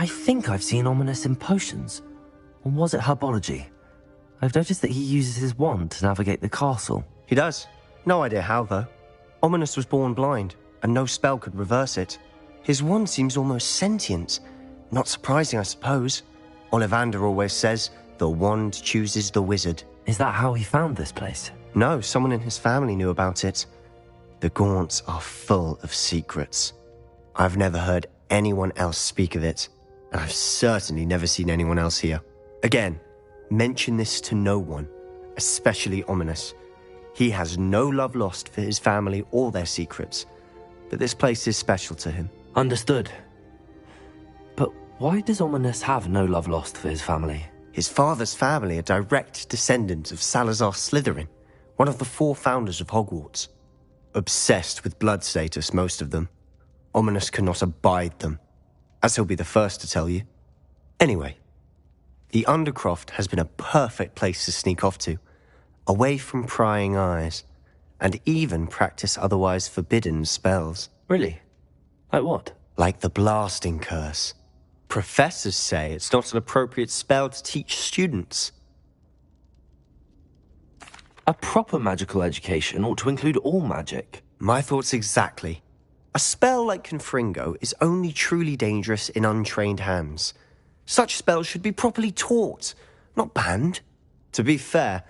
I think I've seen Ominis in potions. Or was it herbology? I've noticed that he uses his wand to navigate the castle. He does. No idea how, though. Ominis was born blind, and no spell could reverse it. His wand seems almost sentient. Not surprising, I suppose. Ollivander always says, the wand chooses the wizard. Is that how he found this place? No, someone in his family knew about it. The Gaunts are full of secrets. I've never heard anyone else speak of it, and I've certainly never seen anyone else here. Again, mention this to no one, especially Ominis. He has no love lost for his family or their secrets, but this place is special to him. Understood. But why does Ominis have no love lost for his family? His father's family are direct descendants of Salazar Slytherin, one of the 4 founders of Hogwarts. Obsessed with blood status, most of them. Ominis cannot abide them, as he'll be the first to tell you. Anyway, the Undercroft has been a perfect place to sneak off to, away from prying eyes, and even practice otherwise forbidden spells. Really? Like what? Like the Blasting Curse. Professors say it's not an appropriate spell to teach students. A proper magical education ought to include all magic. My thoughts exactly. A spell like Confringo is only truly dangerous in untrained hands. Such spells should be properly taught, not banned. To be fair,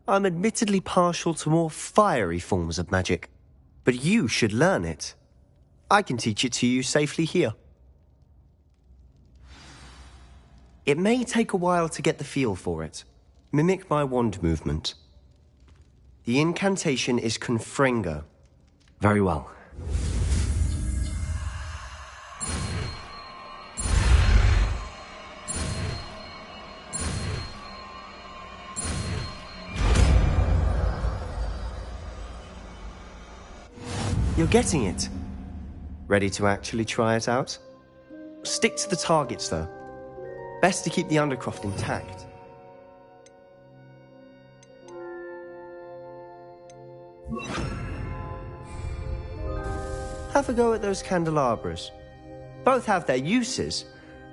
I'm admittedly partial to more fiery forms of magic, but you should learn it. I can teach it to you safely here. It may take a while to get the feel for it. Mimic my wand movement. The incantation is Confringo. Very well. You're getting it. Ready to actually try it out? Stick to the targets, though. Best to keep the Undercroft intact. Have a go at those candelabras. Both have their uses,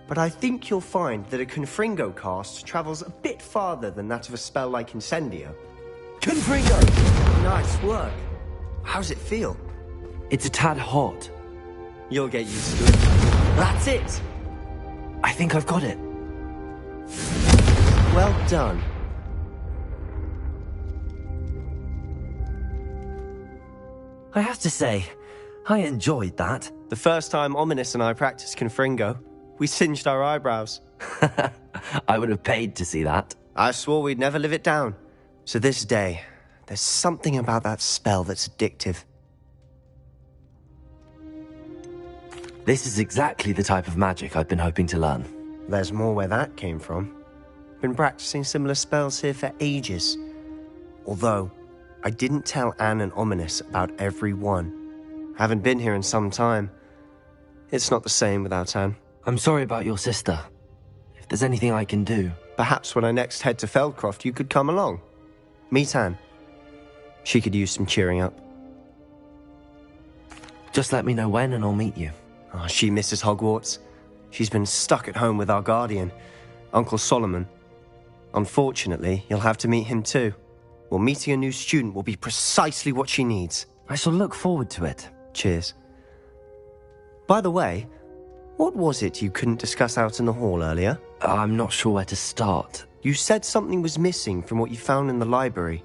but I think you'll find that a Confringo cast travels a bit farther than that of a spell like Incendio. Confringo! Nice work. How's it feel? It's a tad hot. You'll get used to it. That's it! I think I've got it. Well done. I have to say, I enjoyed that. The first time Ominis and I practiced Confringo, we singed our eyebrows. I would have paid to see that. I swore we'd never live it down. So this day, there's something about that spell that's addictive. This is exactly the type of magic I've been hoping to learn. There's more where that came from. Been practicing similar spells here for ages. Although, I didn't tell Anne and Ominis about every one. Haven't been here in some time. It's not the same without Anne. I'm sorry about your sister. If there's anything I can do... Perhaps when I next head to Feldcroft, you could come along. Meet Anne. She could use some cheering up. Just let me know when and I'll meet you. Oh, she misses Hogwarts. She's been stuck at home with our guardian, Uncle Solomon. Unfortunately, you'll have to meet him too. Well, meeting a new student will be precisely what she needs. I shall look forward to it. Cheers. By the way, what was it you couldn't discuss out in the hall earlier? I'm not sure where to start. You said something was missing from what you found in the library.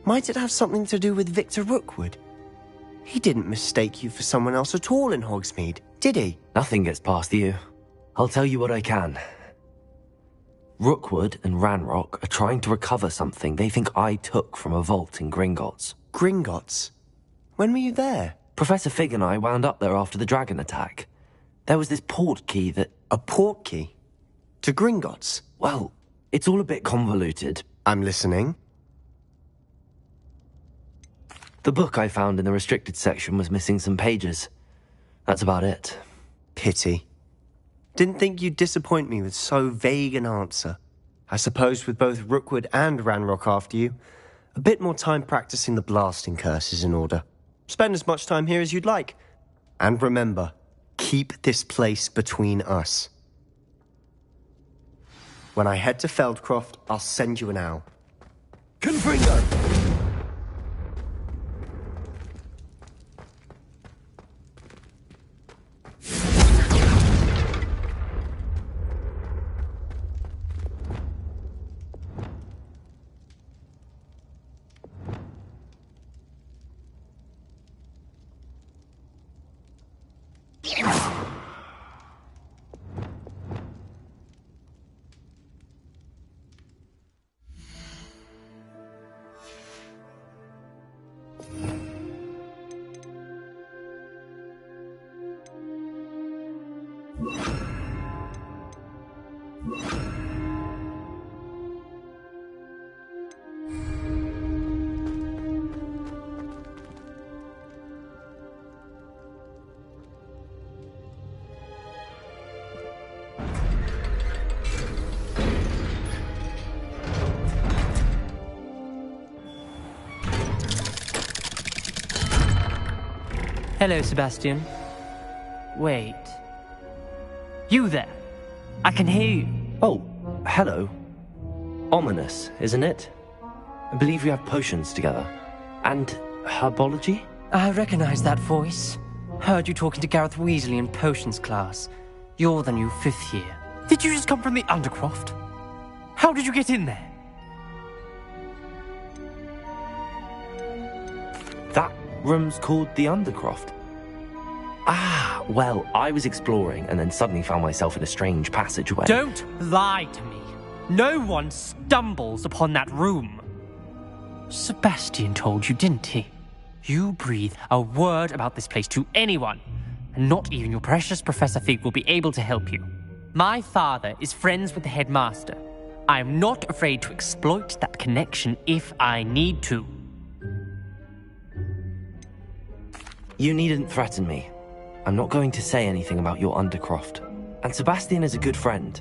Might it have something to do with Victor Rookwood? He didn't mistake you for someone else at all in Hogsmeade, did he? Nothing gets past you. I'll tell you what I can. Rookwood and Ranrock are trying to recover something they think I took from a vault in Gringotts. Gringotts? When were you there? Professor Fig and I wound up there after the dragon attack. There was this port key that... A port key? To Gringotts? Well, it's all a bit convoluted. I'm listening. The book I found in the restricted section was missing some pages. That's about it. Pity. Didn't think you'd disappoint me with so vague an answer. I suppose with both Rookwood and Ranrock after you, a bit more time practicing the blasting curse is in order. Spend as much time here as you'd like. And remember, keep this place between us. When I head to Feldcroft, I'll send you an owl. Confringo! Hello, Sebastian. Wait. You there? I can hear you. Oh, hello. Ominous, isn't it? I believe we have potions together. And herbology? I recognize that voice. Heard you talking to Gareth Weasley in potions class. You're the new 5th year. Did you just come from the Undercroft? How did you get in there? That room's called the Undercroft. Ah, well, I was exploring and then suddenly found myself in a strange passageway. Don't lie to me. No one stumbles upon that room. Sebastian told you, didn't he? You breathe a word about this place to anyone, and not even your precious Professor Fig will be able to help you. My father is friends with the headmaster. I am not afraid to exploit that connection if I need to. You needn't threaten me. I'm not going to say anything about your Undercroft. And Sebastian is a good friend.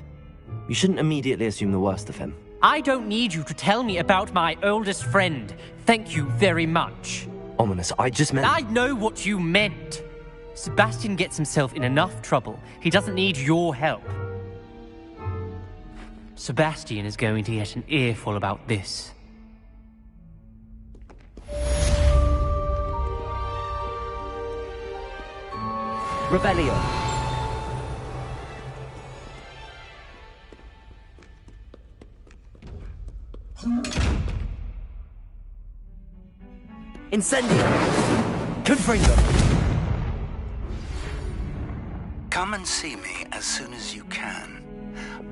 You shouldn't immediately assume the worst of him. I don't need you to tell me about my oldest friend. Thank you very much. Ominous, I just meant... I know what you meant. Sebastian gets himself in enough trouble. He doesn't need your help. Sebastian is going to get an earful about this. Revelio. Incendio. Confringo. Come and see me as soon as you can.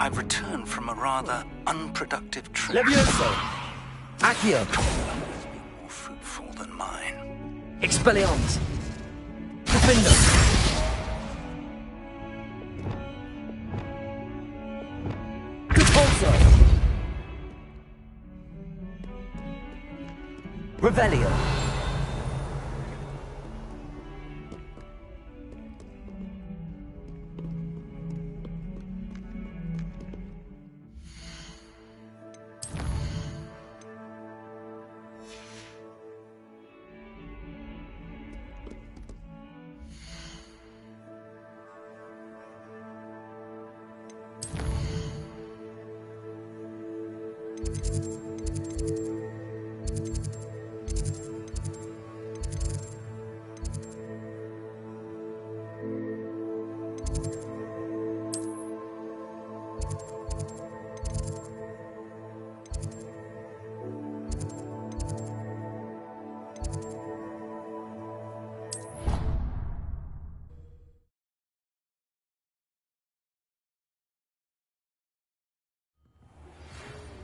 I've returned from a rather unproductive trip. Levioso. Accio. More fruitful than mine. Expelliarmus. Defendo. Repulso. Revelio.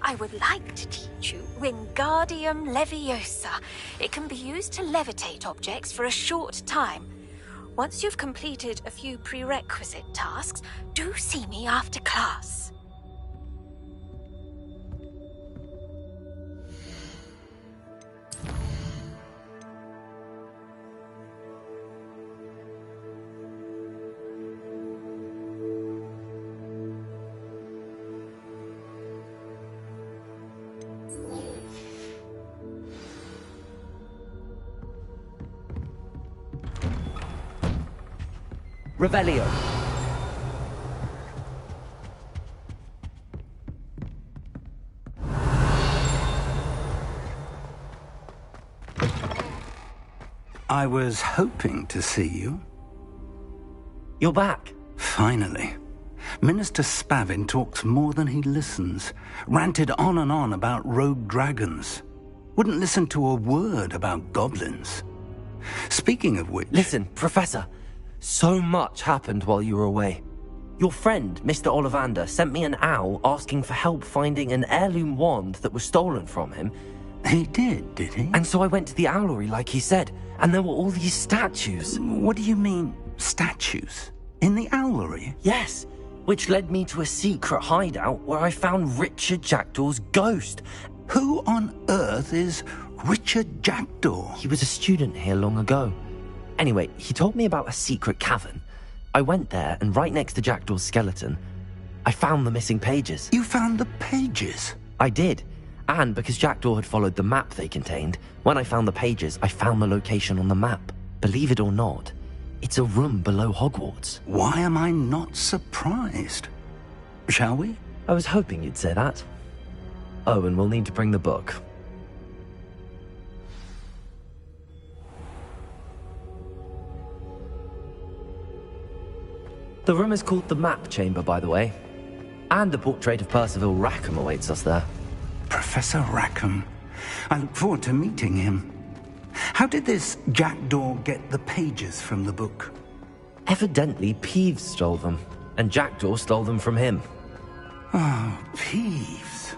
I would like to teach you Wingardium Leviosa. It can be used to levitate objects for a short time. Once you've completed a few prerequisite tasks, do see me after class. Revelio. I was hoping to see you. You're back. Finally. Minister Spavin talks more than he listens. Ranted on and on about rogue dragons. Wouldn't listen to a word about goblins. Speaking of which... Listen, Professor. So much happened while you were away. Your friend, Mr. Ollivander, sent me an owl asking for help finding an heirloom wand that was stolen from him. He did he? And so I went to the owlery like he said, and there were all these statues. What do you mean, statues? In the owlery? Yes, which led me to a secret hideout where I found Richard Jackdaw's ghost. Who on earth is Richard Jackdaw? He was a student here long ago. Anyway, he told me about a secret cavern. I went there, and right next to Jackdaw's skeleton, I found the missing pages. You found the pages? I did. And because Jackdaw had followed the map they contained, when I found the pages, I found the location on the map. Believe it or not, it's a room below Hogwarts. Why am I not surprised? Shall we? I was hoping you'd say that. Oh, and we'll need to bring the book. The room is called the Map Chamber, by the way. And a portrait of Percival Rackham awaits us there. Professor Rackham. I look forward to meeting him. How did this Jackdaw get the pages from the book? Evidently, Peeves stole them, and Jackdaw stole them from him. Oh, Peeves.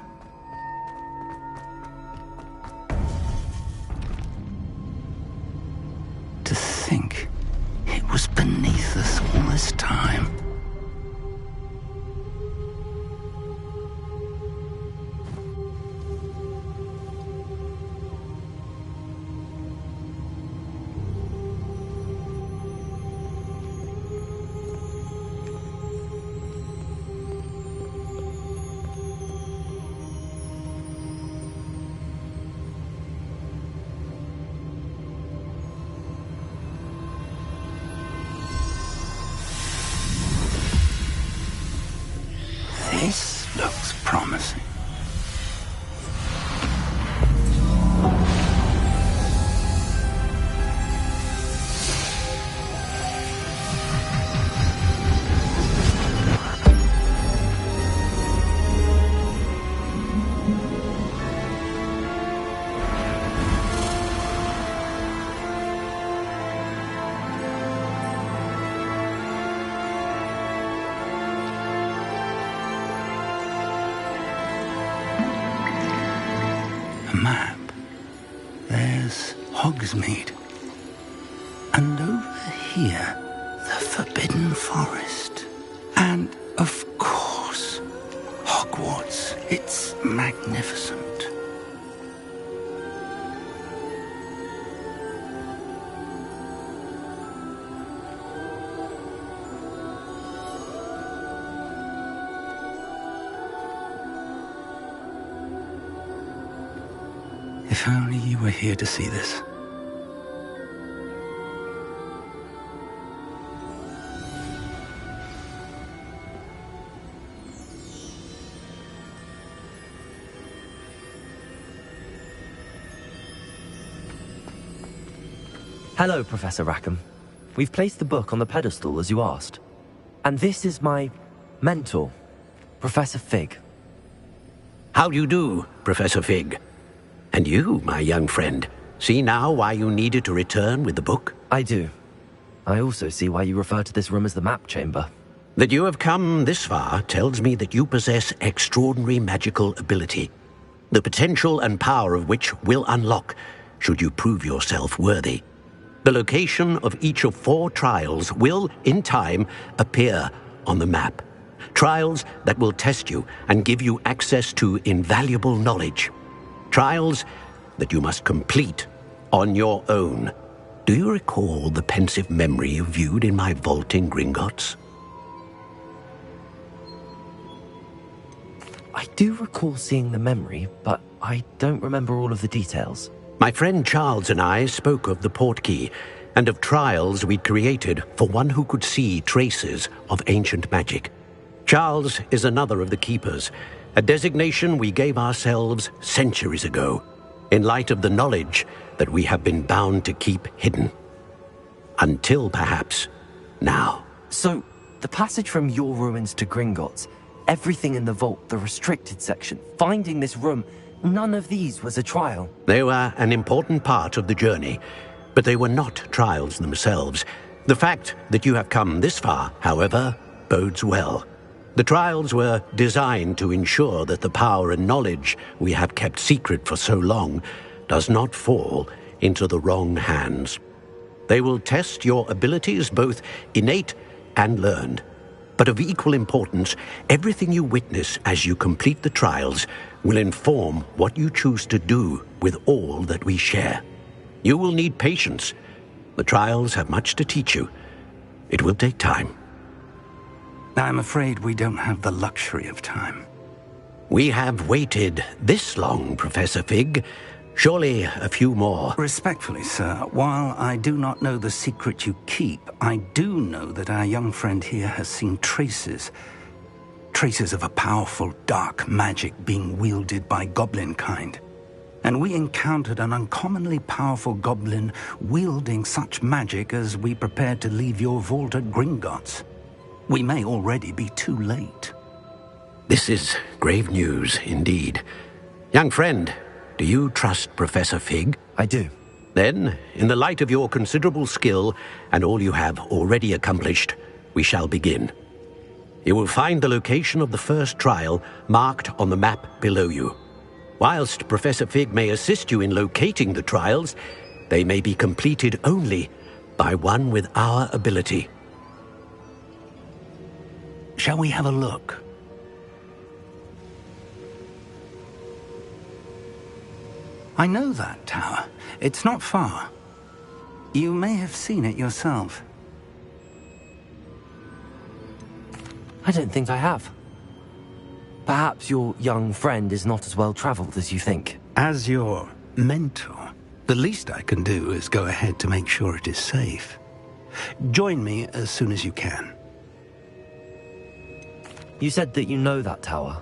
To think it was beneath us all this time. This looks promising. Map. There's Hogsmeade. And over here, the Forbidden Forest. And, of course, Hogwarts. It's magnificent. If only you were here to see this. Hello, Professor Rackham. We've placed the book on the pedestal as you asked. And this is my mentor, Professor Fig. How do you do, Professor Fig? And you, my young friend, see now why you needed to return with the book? I do. I also see why you refer to this room as the Map Chamber. That you have come this far tells me that you possess extraordinary magical ability, the potential and power of which will unlock should you prove yourself worthy. The location of each of 4 trials will, in time, appear on the map. Trials that will test you and give you access to invaluable knowledge. Trials that you must complete on your own. Do you recall the pensive memory you viewed in my vault in Gringotts? I do recall seeing the memory, but I don't remember all of the details. My friend Charles and I spoke of the portkey and of trials we'd created for one who could see traces of ancient magic. Charles is another of the keepers, a designation we gave ourselves centuries ago, in light of the knowledge that we have been bound to keep hidden. Until perhaps now. So, the passage from your ruins to Gringotts, everything in the vault, the restricted section, finding this room, none of these was a trial. They were an important part of the journey, but they were not trials themselves. The fact that you have come this far, however, bodes well. The trials were designed to ensure that the power and knowledge we have kept secret for so long does not fall into the wrong hands. They will test your abilities, both innate and learned. But of equal importance, everything you witness as you complete the trials will inform what you choose to do with all that we share. You will need patience. The trials have much to teach you. It will take time. I'm afraid we don't have the luxury of time. We have waited this long, Professor Fig. Surely a few more. Respectfully, sir, while I do not know the secret you keep, I do know that our young friend here has seen traces of a powerful dark magic being wielded by goblin kind. And we encountered an uncommonly powerful goblin wielding such magic as we prepared to leave your vault at Gringotts. We may already be too late. This is grave news indeed. Young friend, do you trust Professor Fig? I do. Then, in the light of your considerable skill and all you have already accomplished, we shall begin. You will find the location of the first trial marked on the map below you. Whilst Professor Fig may assist you in locating the trials, they may be completed only by one with our ability. Shall we have a look? I know that tower. It's not far. You may have seen it yourself. I don't think I have. Perhaps your young friend is not as well traveled as you think. As your mentor, the least I can do is go ahead to make sure it is safe. Join me as soon as you can. You said that you know that tower.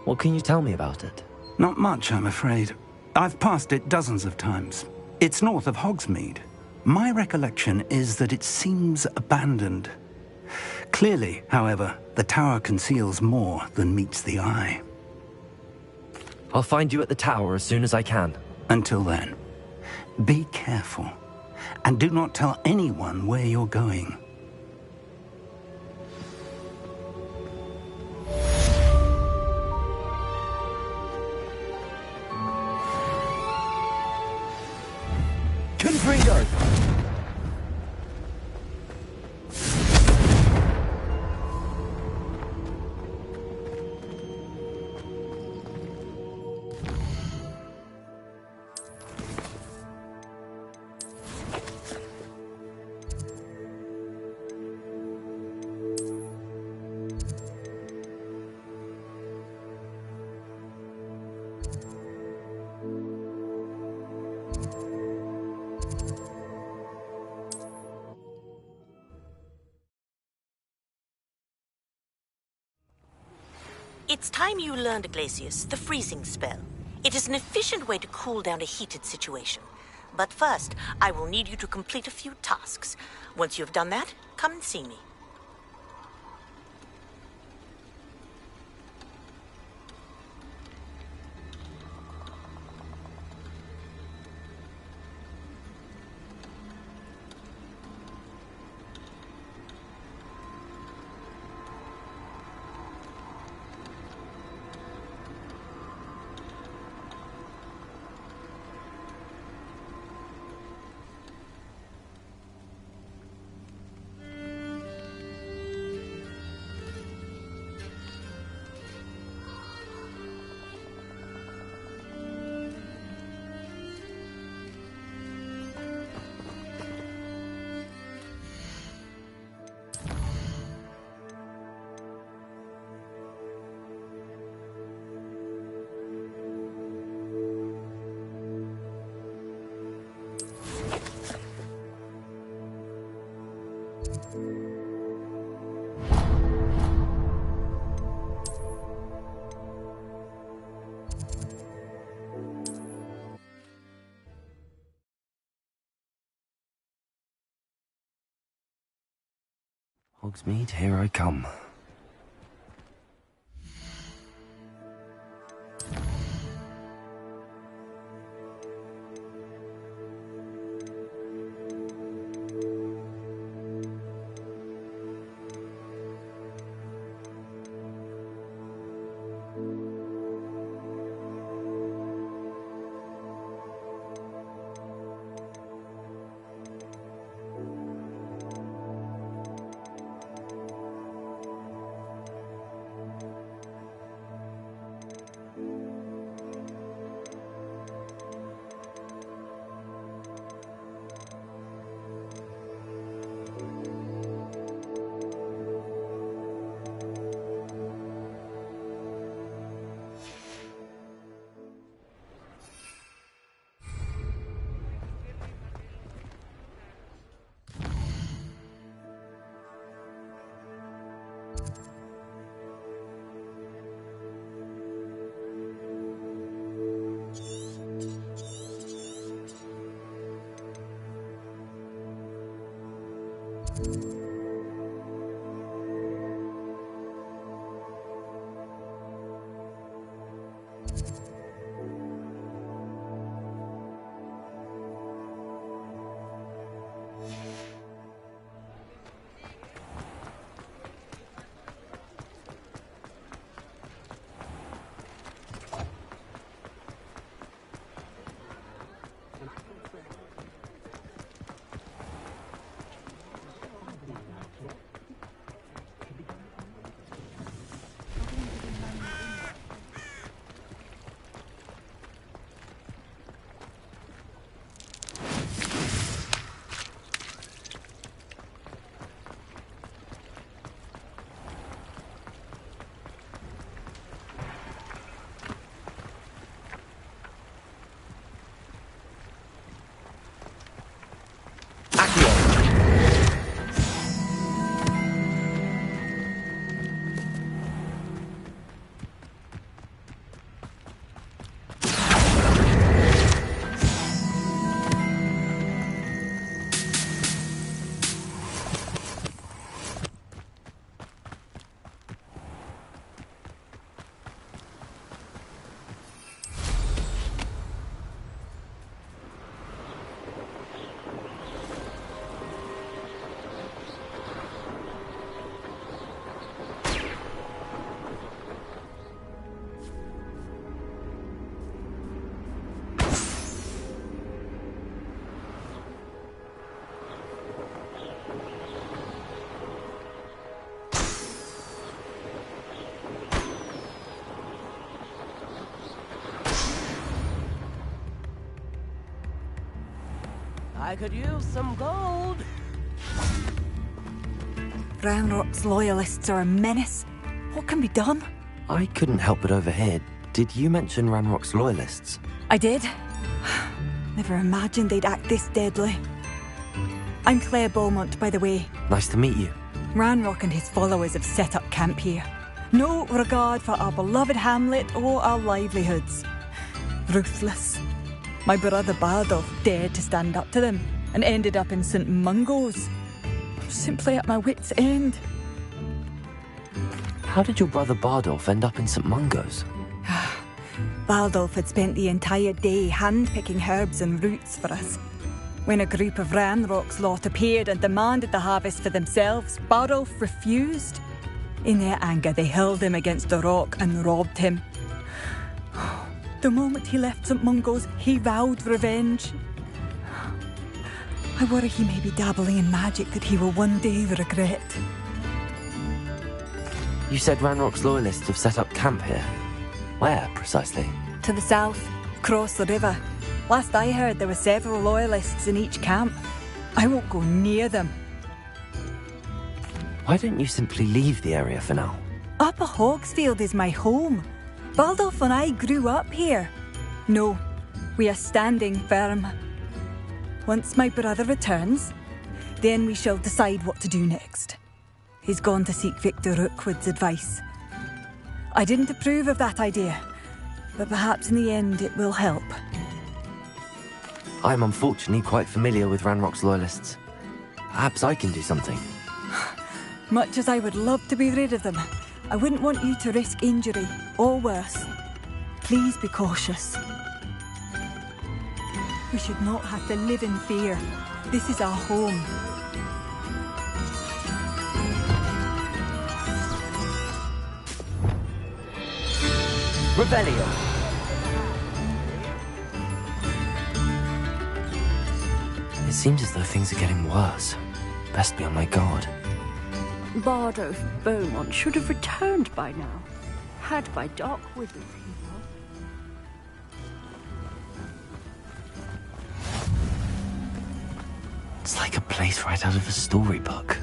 What can you tell me about it? Not much, I'm afraid. I've passed it dozens of times. It's north of Hogsmeade. My recollection is that it seems abandoned. Clearly, however, the tower conceals more than meets the eye. I'll find you at the tower as soon as I can. Until then, be careful, and do not tell anyone where you're going. Confringo! It's time you learned, Glacius, the freezing spell. It is an efficient way to cool down a heated situation. But first, I will need you to complete a few tasks. Once you have done that, come and see me. Hogsmeade, here I come. I could use some gold. Ranrock's loyalists are a menace. What can be done? I couldn't help but overhear. Did you mention Ranrock's loyalists? I did. Never imagined they'd act this deadly. I'm Claire Beaumont, by the way. Nice to meet you. Ranrock and his followers have set up camp here. No regard for our beloved hamlet or our livelihoods. Ruthless. My brother Bardolph dared to stand up to them and ended up in St. Mungo's. Simply at my wit's end. How did your brother Bardolph end up in St. Mungo's? Bardolph had spent the entire day hand-picking herbs and roots for us. When a group of Ranrock's lot appeared and demanded the harvest for themselves, Bardolph refused. In their anger, they hurled him against the rock and robbed him. The moment he left St. Mungo's, he vowed revenge. I worry he may be dabbling in magic that he will one day regret. You said Ranrock's loyalists have set up camp here. Where, precisely? To the south, across the river. Last I heard, there were several loyalists in each camp. I won't go near them. Why don't you simply leave the area for now? Upper Hogsfield is my home. Bardolph and I grew up here. No, we are standing firm. Once my brother returns, then we shall decide what to do next. He's gone to seek Victor Rookwood's advice. I didn't approve of that idea, but perhaps in the end it will help. I'm unfortunately quite familiar with Ranrock's loyalists. Perhaps I can do something. Much as I would love to be rid of them, I wouldn't want you to risk injury, or worse. Please be cautious. We should not have to live in fear. This is our home. Revelio. It seems as though things are getting worse. Best be on my guard. Bardolph Beaumont should have returned by now. Had by Doc with him. It's like a place right out of a storybook.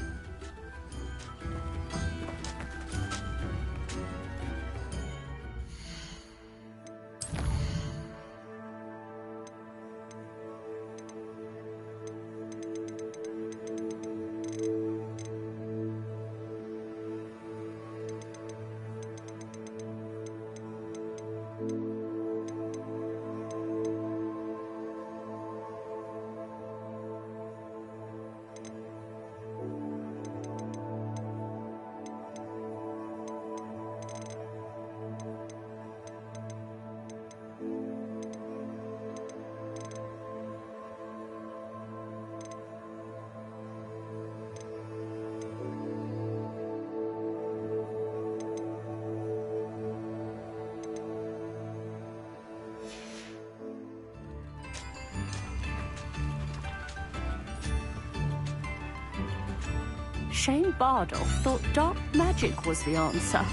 Shane Bardolph thought dark magic was the answer.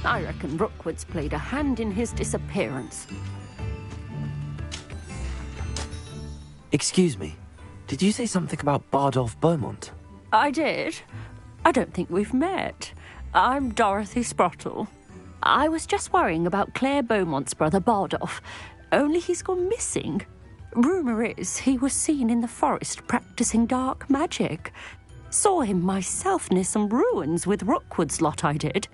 I reckon Rookwood's played a hand in his disappearance. Excuse me, did you say something about Bardolph Beaumont? I did. I don't think we've met. I'm Dorothy Sprottle. I was just worrying about Claire Beaumont's brother Bardolph, only he's gone missing. Rumour is he was seen in the forest practicing dark magic. Saw him myself near some ruins with Rookwood's lot, I did.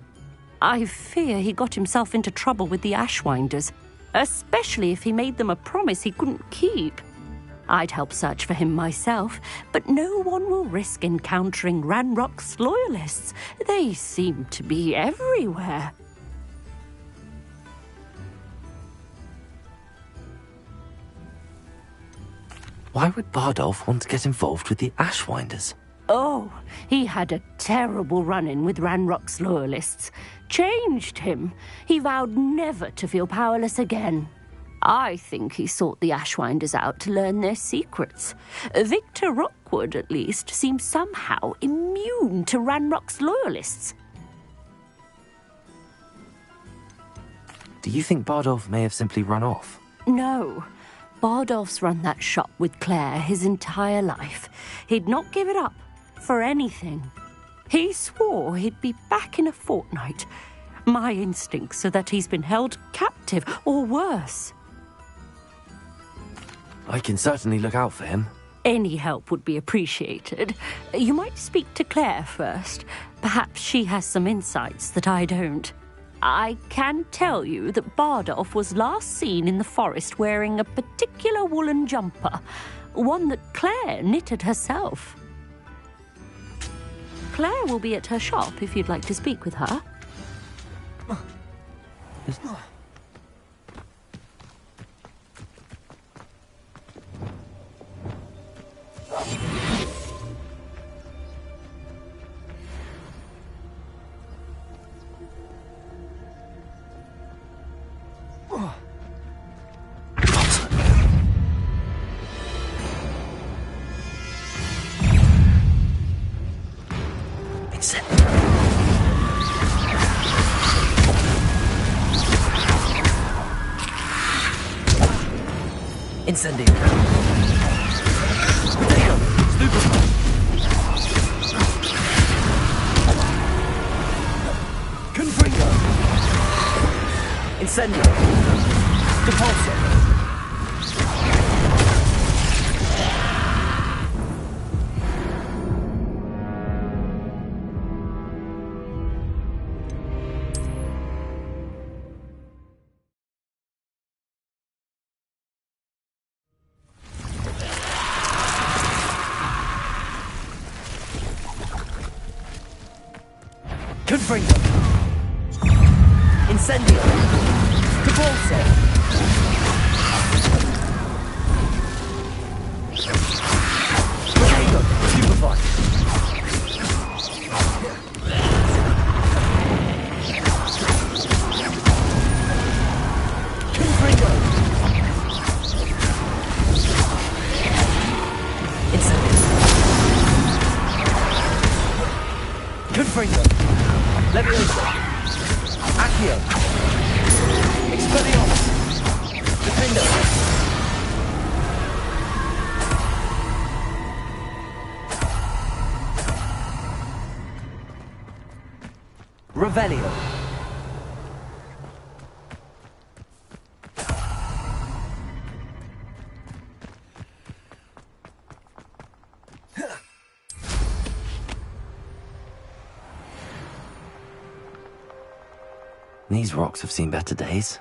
I fear he got himself into trouble with the Ashwinders, especially if he made them a promise he couldn't keep. I'd help search for him myself, but no one will risk encountering Ranrock's loyalists. They seem to be everywhere. Why would Bardolph want to get involved with the Ashwinders? Oh, he had a terrible run-in with Ranrock's loyalists. Changed him. He vowed never to feel powerless again. I think he sought the Ashwinders out to learn their secrets. Victor Rookwood, at least, seems somehow immune to Ranrock's loyalists. Do you think Bardolph may have simply run off? No. Bardolph's run that shop with Claire his entire life. He'd not give it up for anything. He swore he'd be back in a fortnight. My instincts are that he's been held captive, or worse. I can certainly look out for him. Any help would be appreciated. You might speak to Claire first. Perhaps she has some insights that I don't. I can tell you that Bardolph was last seen in the forest wearing a particular woolen jumper, one that Claire knitted herself. Claire will be at her shop if you'd like to speak with her. Incendio. Confringo. Incendio. Depulso. Confringo. Incendio. Cabalso. Tornado. Stupefy. Confringo. Incendio. Confringo. Leviosa. Accio. Expelliarmus. Defendo. Revelio. These rocks have seen better days.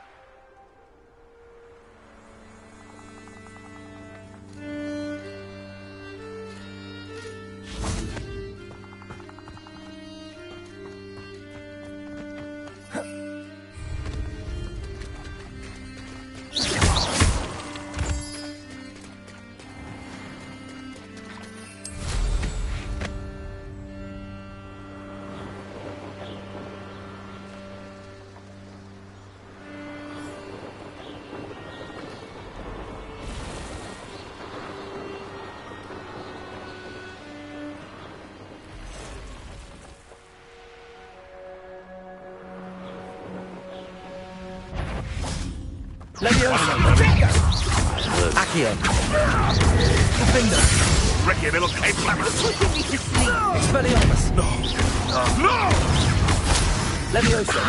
Leviosa. Accio. Defender. Ricky, little cape flapper. Expelliarmus. No. No! Leviosa.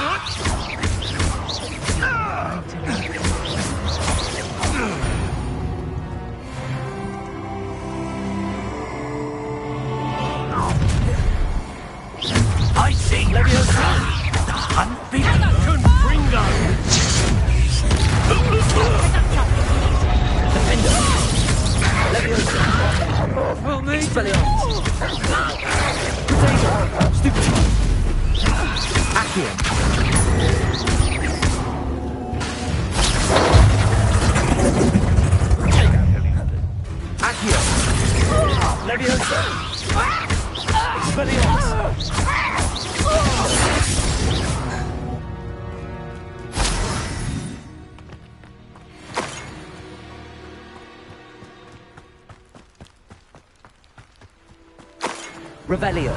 I see. Leviosa. The hunt begins. Confringo. Defender. Leviosa. Expelliarmus. Potato. Stupefy. Accio. Accio. Leviosa. Expelliarmus. Revelio.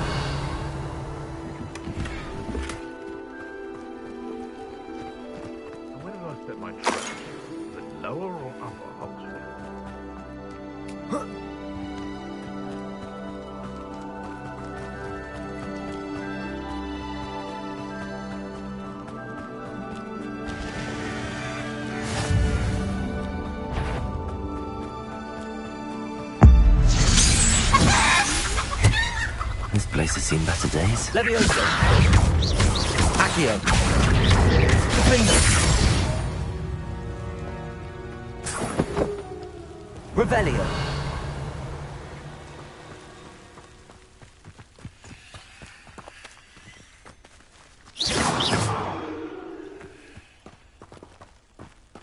Where did I set my trap? The lower or upper Oxford? This place has seen better days. Leviosa. Accio. Defender. Revelio.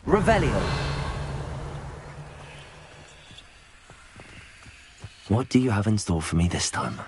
Revelio. What do you have in store for me this time?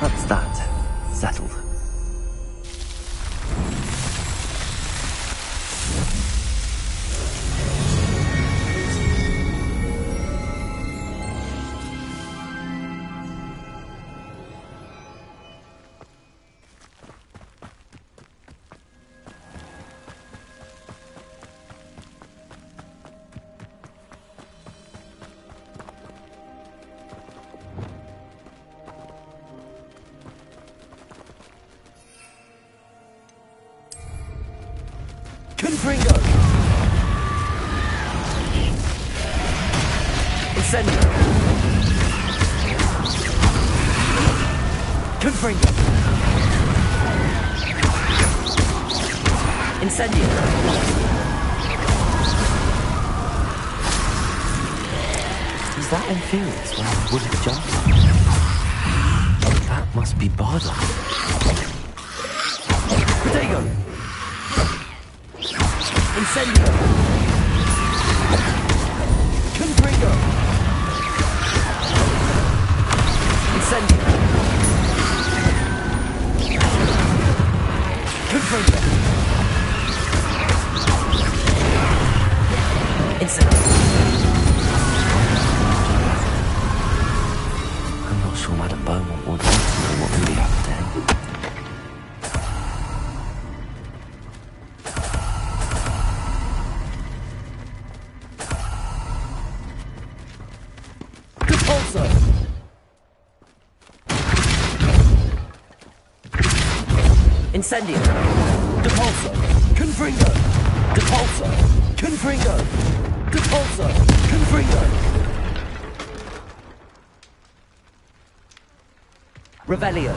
That's that. Settled. Confringo! Incendio! Confringo! Incendio! Is that Infurious where I would have jumped? That must be Bardock. Protego! Incendio! Confringo! Incendio! Confringo! Incendio! I'm not sure Madame Beaumont would want to know what really happened to him. Incendio! Depulso! Confringo! Depulso! Confringo! Depulso! Confringo! Revelio!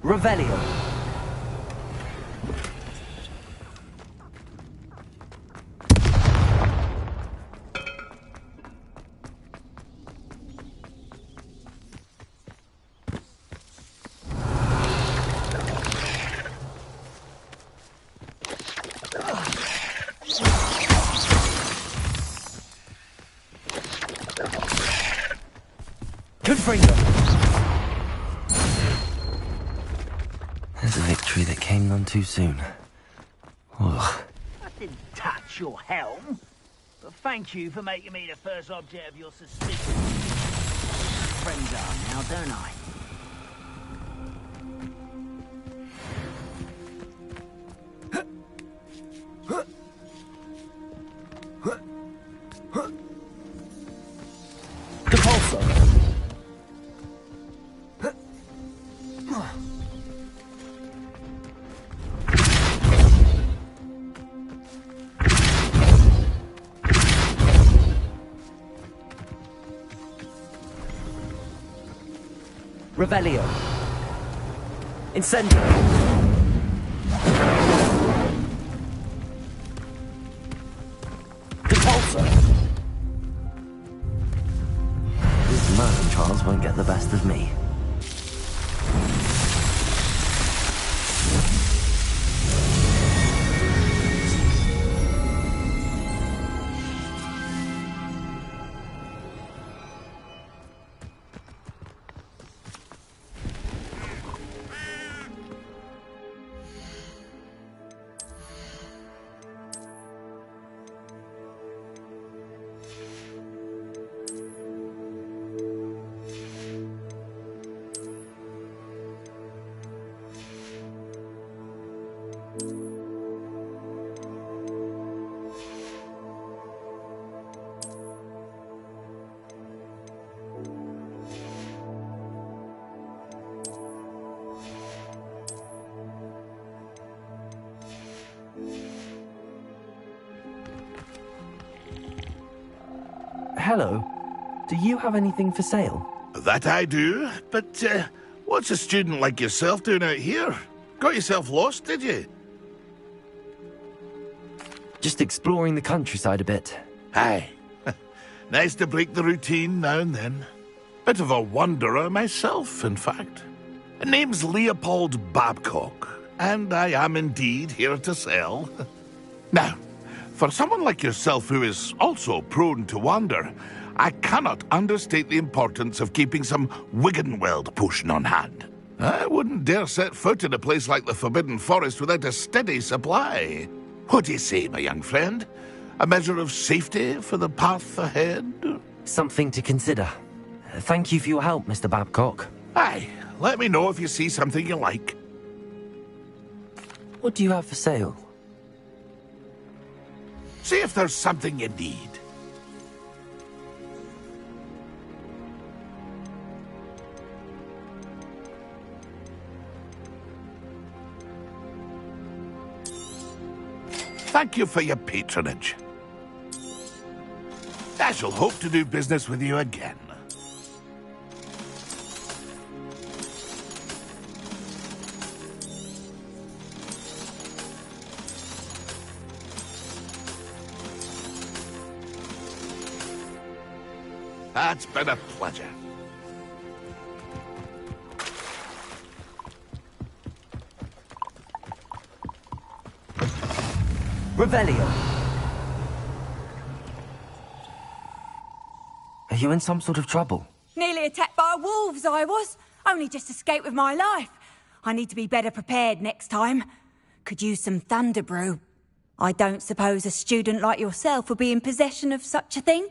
Revelio. Confringo. There's a victory that came none too soon. Ugh. I didn't touch your helm, but thank you for making me the first object of your suspicion. Friends are now, don't I? Revelio. Incendio. Depulso. These murder trials won't get the best of me. hello. Do you have anything for sale? That I do, but what's a student like yourself doing out here? Got yourself lost, did you? Just exploring the countryside a bit. Aye. Nice to break the routine now and then. Bit of a wanderer myself, in fact. Name's Leopold Babcock, and I am indeed here to sell. Now, for someone like yourself who is also prone to wander, I cannot understate the importance of keeping some Wiggenweld potion on hand. I wouldn't dare set foot in a place like the Forbidden Forest without a steady supply. What do you say, my young friend? A measure of safety for the path ahead? Something to consider. Thank you for your help, Mr. Babcock. Aye, let me know if you see something you like. What do you have for sale? See if there's something you need. Thank you for your patronage. I shall hope to do business with you again. That's been a pleasure. Revelio. Are you in some sort of trouble? Nearly attacked by wolves, I was. Only just escaped with my life. I need to be better prepared next time. Could use some thunder brew. I don't suppose a student like yourself would be in possession of such a thing?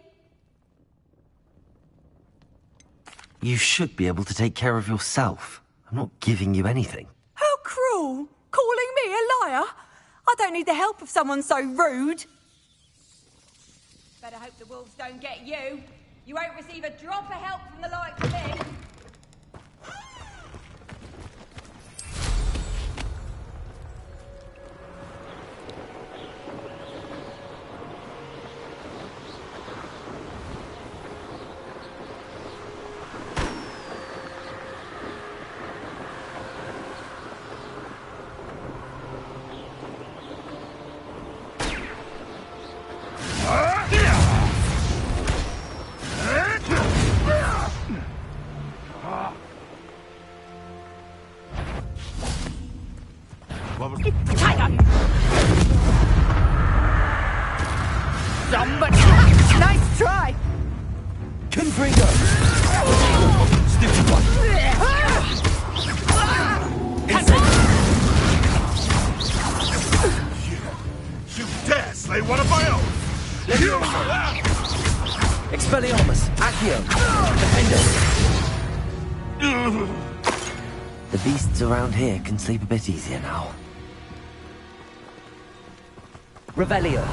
You should be able to take care of yourself. I'm not giving you anything. How cruel! Calling me a liar? I don't need the help of someone so rude. Better hope the wolves don't get you. You won't receive a drop of help from the likes of me. Nice try! Confringo! Stupid one! You dare slay one of my own! Expelliarmus! Accio! Defendo! The beasts around here can sleep a bit easier now. Revelio!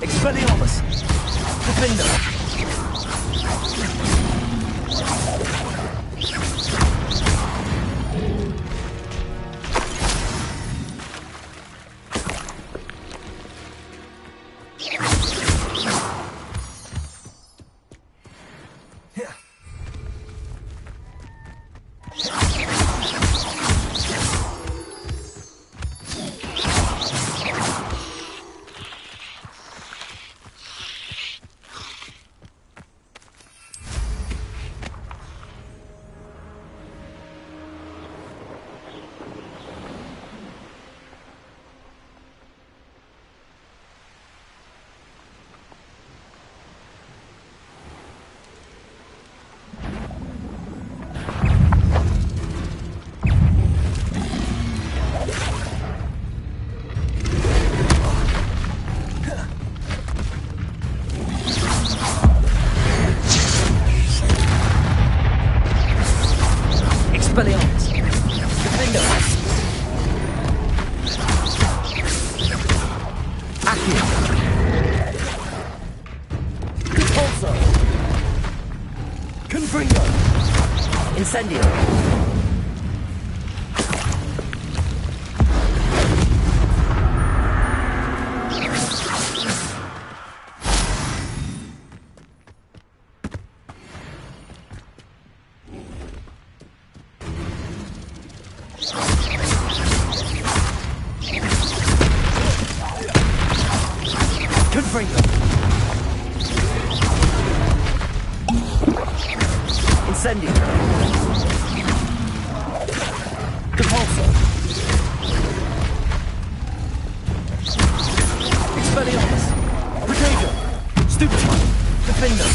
Expelliarmus! Defender! Incendio! Confringo! Incendio! Depulso! Expelliarmus! Protego! Stupefy! Defender!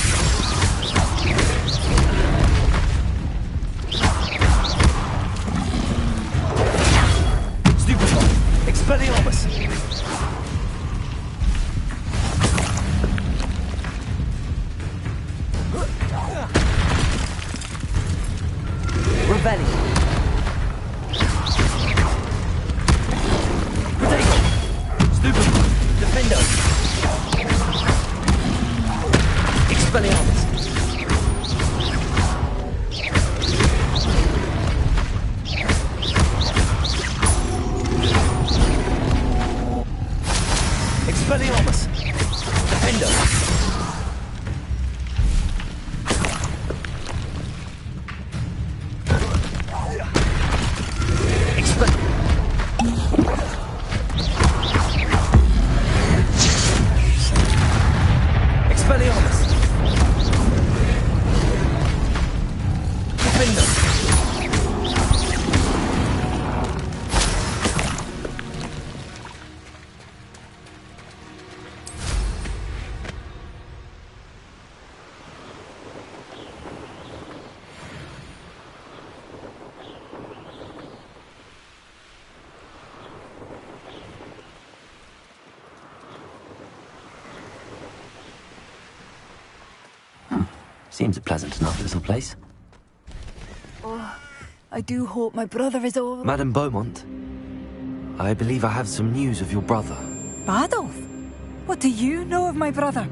Stupefy! Expelliarmus! Revelio! Protego! Stupefy! Defendo! Expelliarmus! Expelliarmus! Defendo! Expelliarmus! Defender! Seems a pleasant enough little place. Oh, I do hope my brother is all... Madame Beaumont, I believe I have some news of your brother. Bardolph? What do you know of my brother?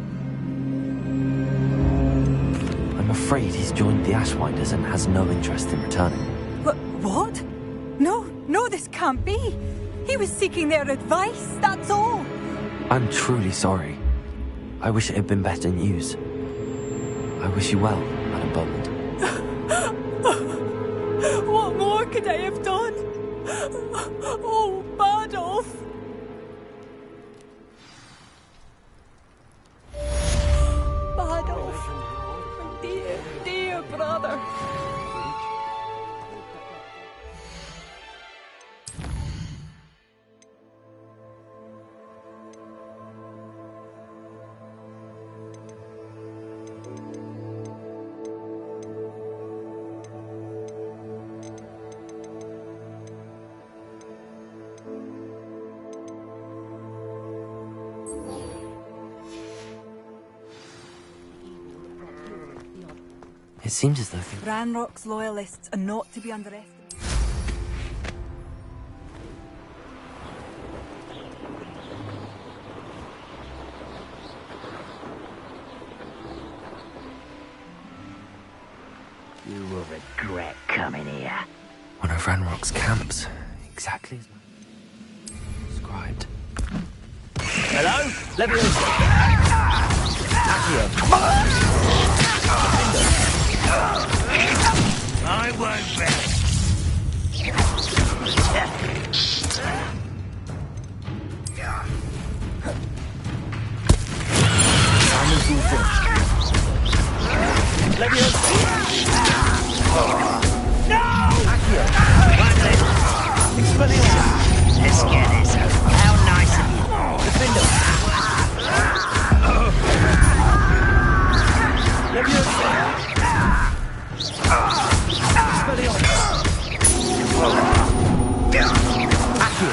I'm afraid he's joined the Ashwinders and has no interest in returning. What? No, this can't be. He was seeking their advice, that's all. I'm truly sorry. I wish it had been better news. I wish you well, Madame Beaumont. What more could I have done? Oh, Bardolph! Bardolph, my dear brother. It seems as though... Ranrock's loyalists are not to be underestimated. You will regret coming here. One of Ranrock's camps. Exactly as described. Hello? Leviosa! Accio! I won't rest. Diamond's all finished. Leviosa! No! Accio! Expelliarmus! Let's get this over. How nice of you. Defendo! Leviosa! Expelliarmus! Accio!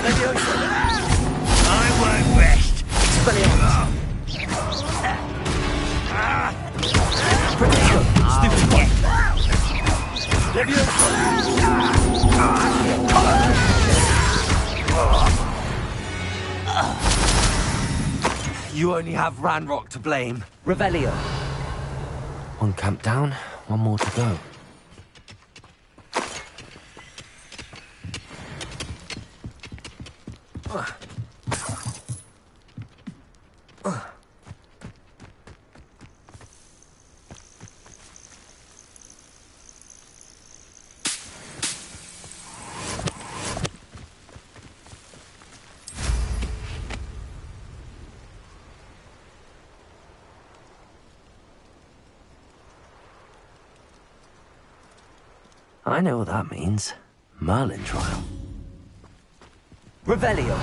Leviosa! I won't rest. Expelliarmus! Protego! Stupefy! Leviosa! You only have Ranrock to blame. Revelio. One camp down, one more to go. I know what that means. Merlin trial. Revelio!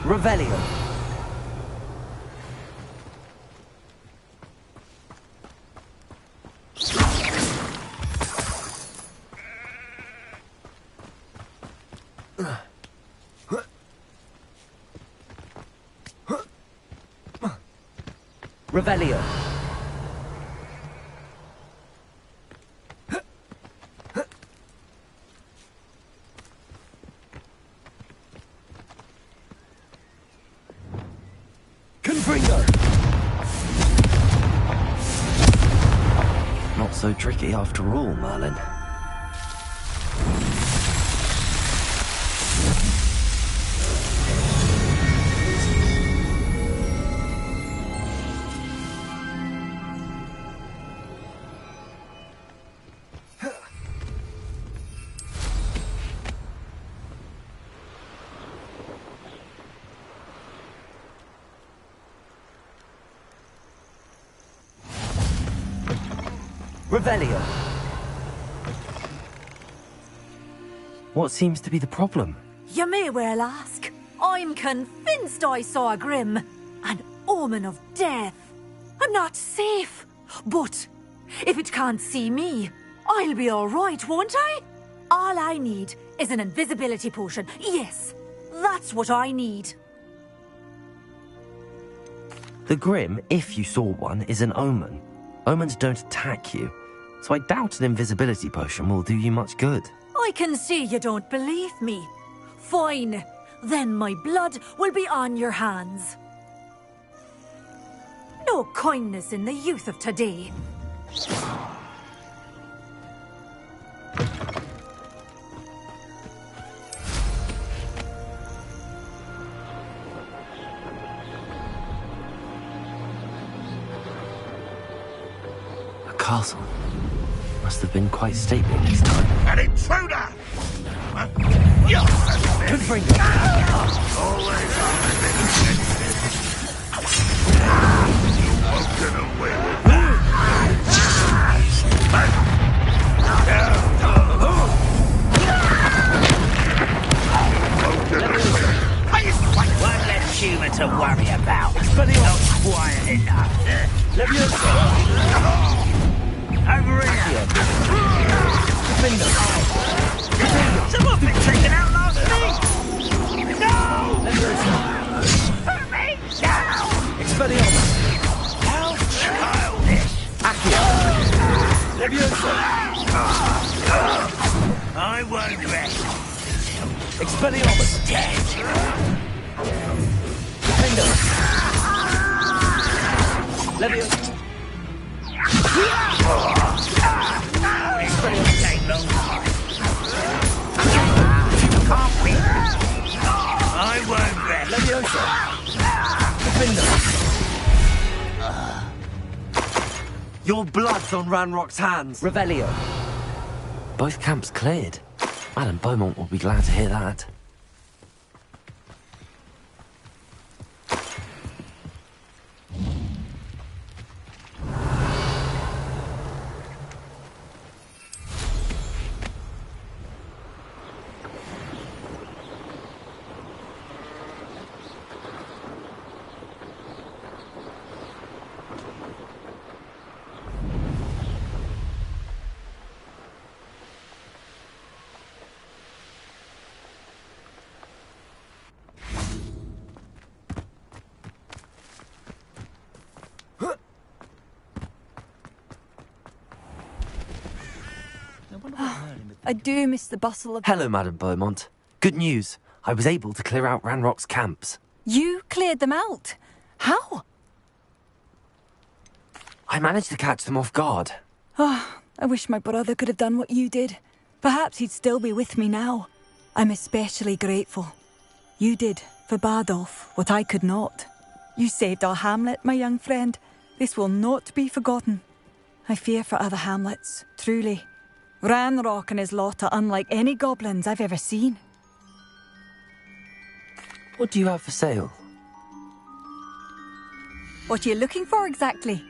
Revelio! Revelio. Confringo. Not so tricky after all, Merlin. Revelio. What seems to be the problem? You may well ask. I'm convinced I saw a Grim, an omen of death. I'm not safe, but if it can't see me, I'll be all right, won't I? All I need is an invisibility potion. Yes, that's what I need. The Grim, if you saw one, is an omen. Omens don't attack you, so I doubt an invisibility potion will do you much good. I can see you don't believe me. Fine. Then my blood will be on your hands. No kindness in the youth of today. A castle. Must have been quite stately this time. An intruder! Confringo! Always on the You won't get away with One less human to worry about. Not quiet enough. Over here! Someone's been taken out last week! No! Hurt me! No! Expelliarmus! How childish! Accio! Levioso! I won't rest. Expelliarmus! Dead! Defendo! Levioso! It's going to take long time. Can't be. I won't rest. Levioso! Defendo! Your blood's on Ranrock's hands! Revelio! Both camps cleared. Madame Beaumont will be glad to hear that. I do miss the bustle of... Hello, Madame Beaumont. Good news. I was able to clear out Ranrock's camps. You cleared them out? How? I managed to catch them off guard. Oh, I wish my brother could have done what you did. Perhaps he'd still be with me now. I'm especially grateful. You did, for Bardolph, what I could not. You saved our hamlet, my young friend. This will not be forgotten. I fear for other hamlets, truly. Ranrock and his lot are unlike any goblins I've ever seen. What do you have for sale? What are you looking for exactly?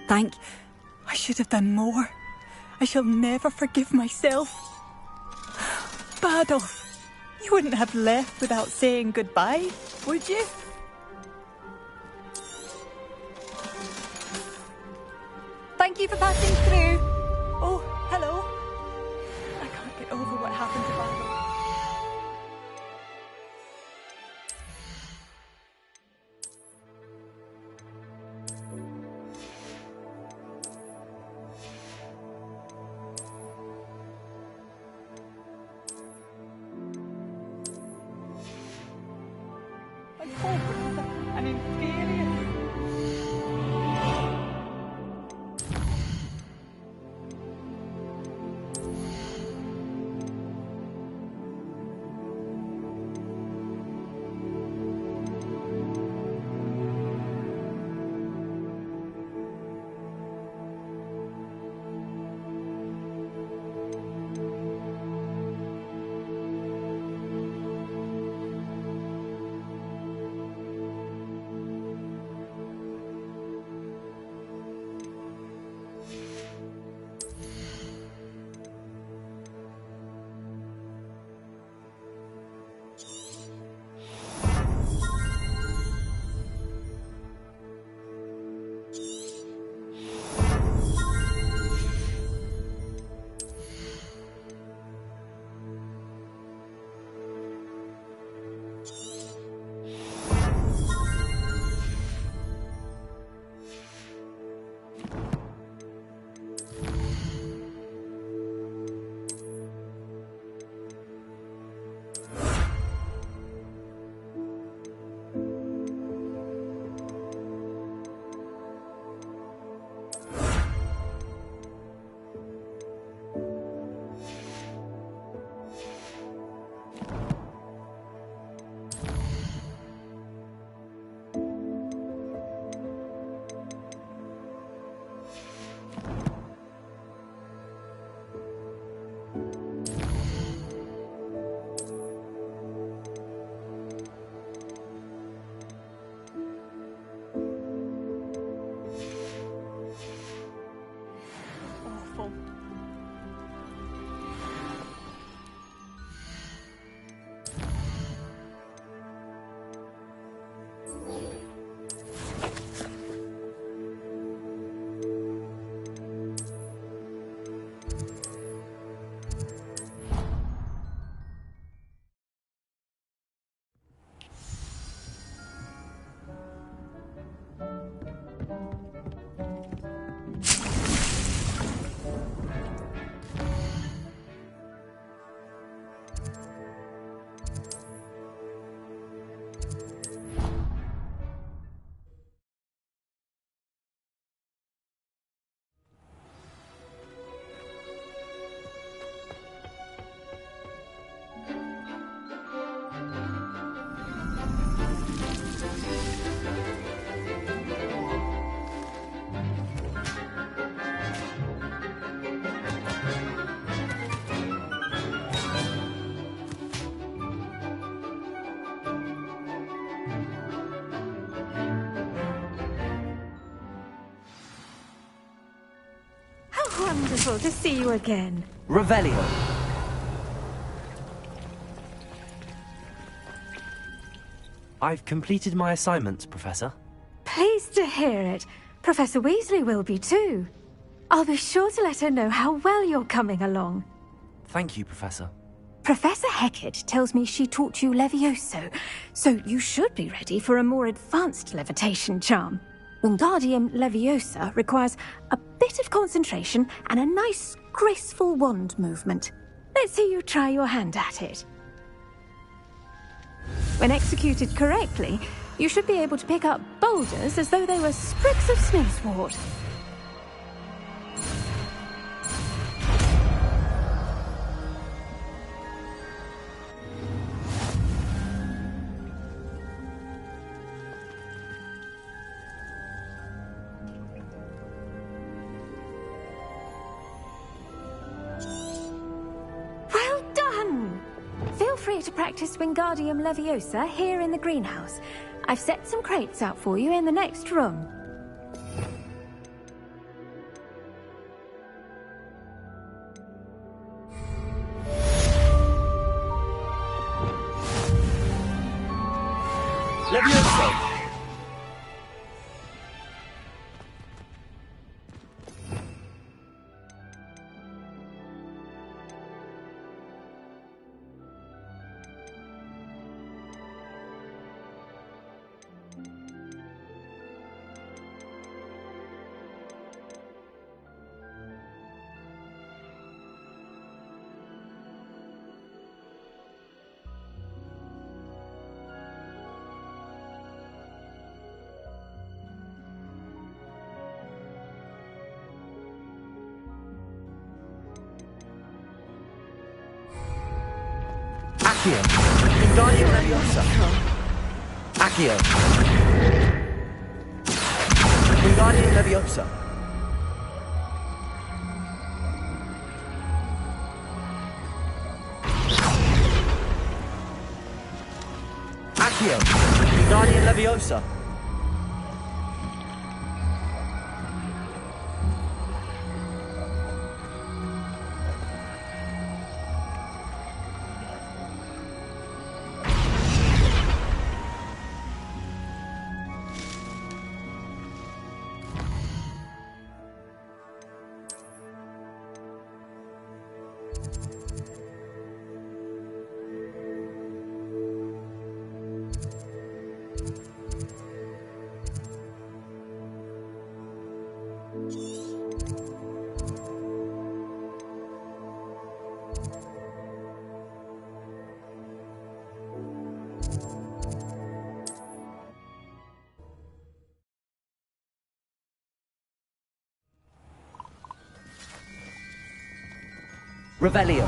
I should have done more. I shall never forgive myself. Bardolph, you wouldn't have left without saying goodbye, would you? Thank you for passing through. Oh, hello. I can't get over what happened to Bardolph. An inferior. Wonderful to see you again. Revelio. I've completed my assignments, Professor. Pleased to hear it. Professor Weasley will be too. I'll be sure to let her know how well you're coming along. Thank you, Professor. Professor Hecat tells me she taught you Levioso, so you should be ready for a more advanced levitation charm. Wingardium Leviosa requires a bit of concentration and a nice, graceful wand movement. Let's see you try your hand at it. When executed correctly, you should be able to pick up boulders as though they were sprigs of snowsword. Well done! Feel free to practice Wingardium Leviosa here in the greenhouse. I've set some crates out for you in the next room. Leviosa! Accio. Wingardium Leviosa. Accio. Wingardium Leviosa. Accio. Wingardium Leviosa. Revelio.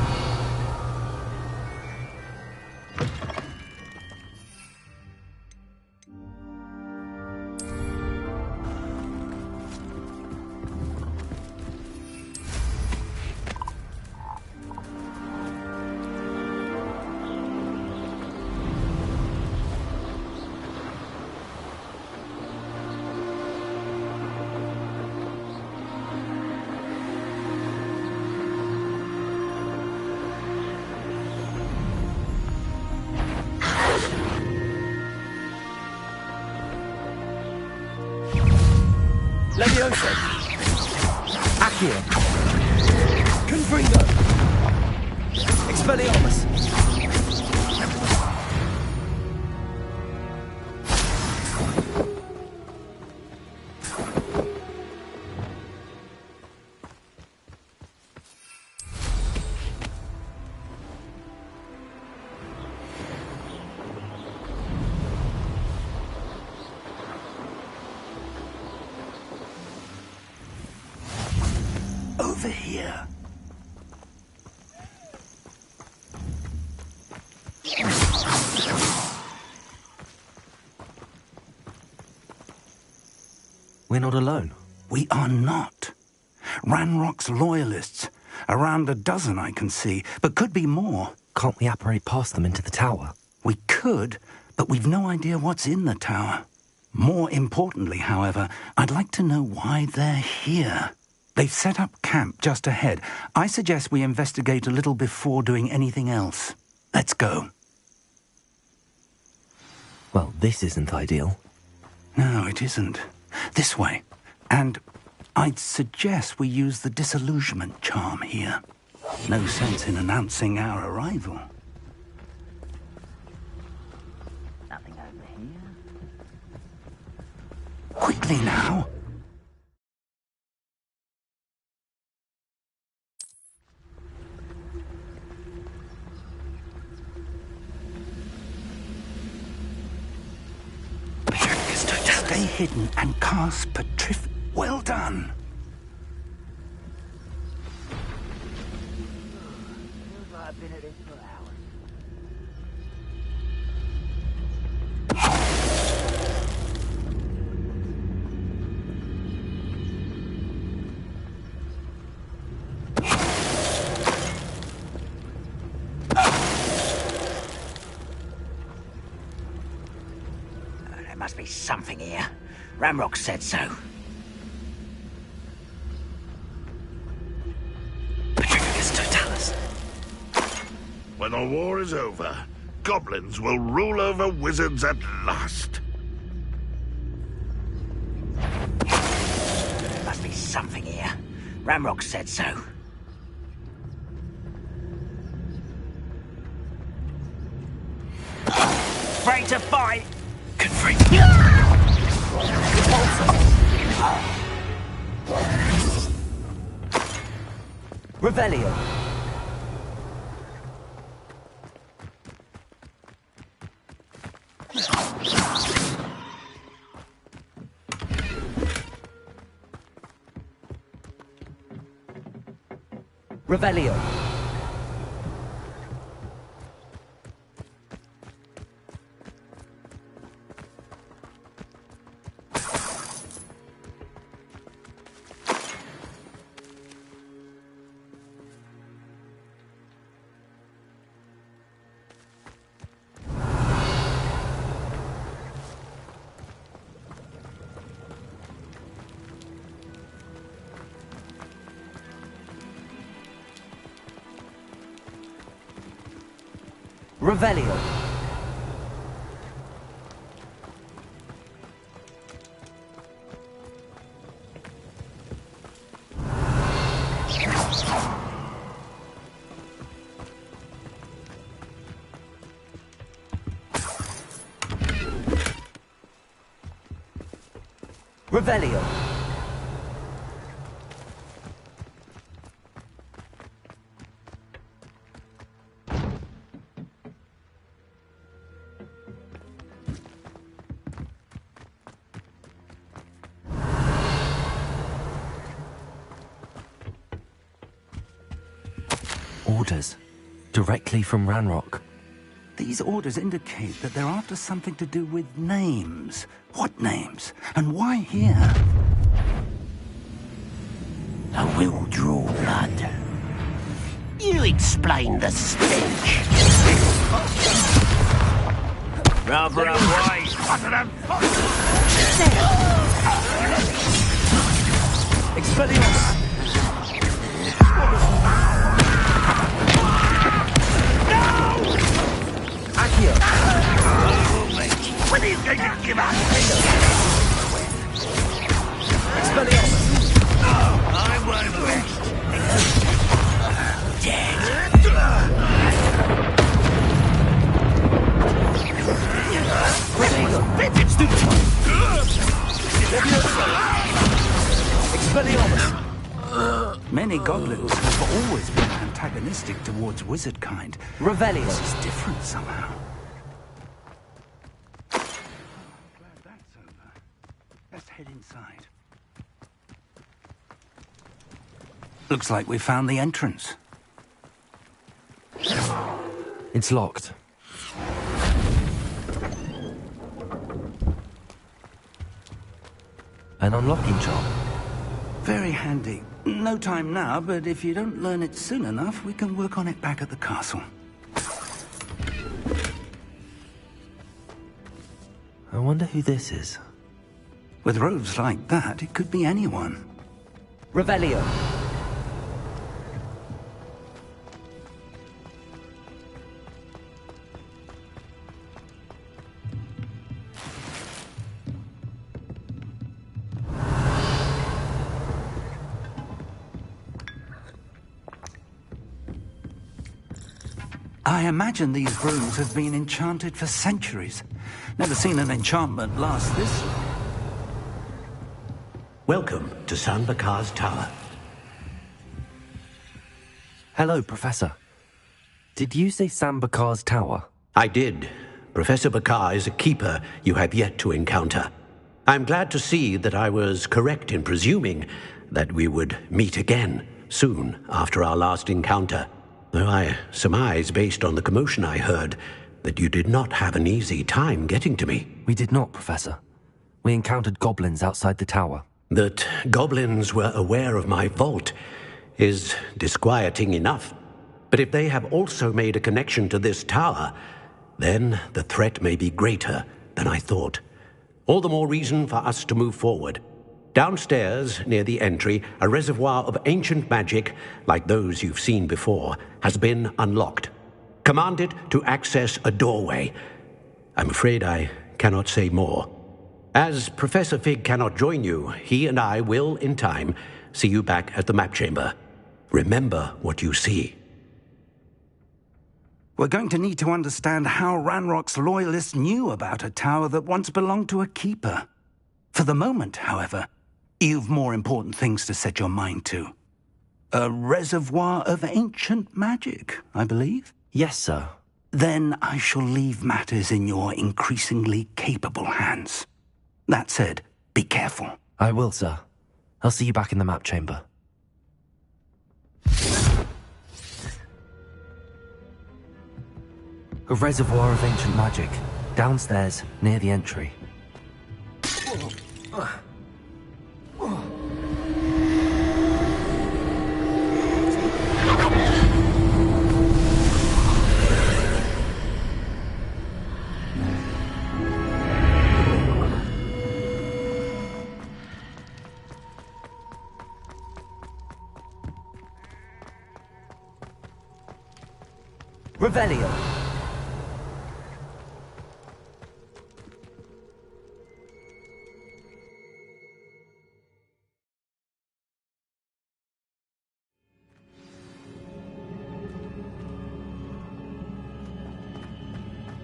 Leviosa. Accio. Confringo. Expelliarmus. Over here. We're not alone. We are not. Ranrock's loyalists. Around a dozen I can see, but could be more. Can't we apparate past them into the tower? We could, but we've no idea what's in the tower. More importantly, however, I'd like to know why they're here. They've set up camp just ahead. I suggest we investigate a little before doing anything else. Let's go. Well, this isn't ideal. No, it isn't. This way. And I'd suggest we use the disillusionment charm here. No sense in announcing our arrival. Nothing over here. Quickly now. Stay hidden and cast petrific. Well done. Feels like I've been at this for hours. There must be something here. Ramrock said so. Petrificus Totalis. When the war is over, goblins will rule over wizards at last. There must be something here. Ramrock said so. Afraid to fight! Confront. Revelio. Revelio. Revelio. Revelio. Orders. Directly from Ranrock. These orders indicate that they're after something to do with names. What names? And why here? I will draw blood. You explain the stench. Rather unwise. Expelliarmus. Accio. When are you going to give up? Expelliarmus. I won't rest. Prodigo. Expelliarmus. Many goblins have always been antagonistic towards wizard kind. Revelio. This is different somehow. Glad that's over. Let's head inside. Looks like we found the entrance. It's locked. An unlocking charm. Very handy. No time now, but if you don't learn it soon enough, we can work on it back at the castle. I wonder who this is. With robes like that, it could be anyone. Revelio. I imagine these rooms have been enchanted for centuries. Never seen an enchantment last this long. Welcome to San Bakar's Tower. Hello, Professor. Did you say San Bakar's Tower? I did. Professor Bakar is a keeper you have yet to encounter. I'm glad to see that I was correct in presuming that we would meet again soon after our last encounter, though I surmise, based on the commotion I heard, that you did not have an easy time getting to me. We did not, Professor. We encountered goblins outside the tower. That goblins were aware of my vault is disquieting enough. But if they have also made a connection to this tower, then the threat may be greater than I thought. All the more reason for us to move forward. Downstairs, near the entry, a reservoir of ancient magic, like those you've seen before, has been unlocked. Command it to access a doorway. I'm afraid I cannot say more. As Professor Fig cannot join you, he and I will, in time, see you back at the map chamber. Remember what you see. We're going to need to understand how Ranrock's loyalists knew about a tower that once belonged to a keeper. For the moment, however, you've more important things to set your mind to. A reservoir of ancient magic, I believe? Yes, sir. Then I shall leave matters in your increasingly capable hands. That said, be careful. I will, sir. I'll see you back in the map chamber. A reservoir of ancient magic, downstairs, near the entry. Revelio.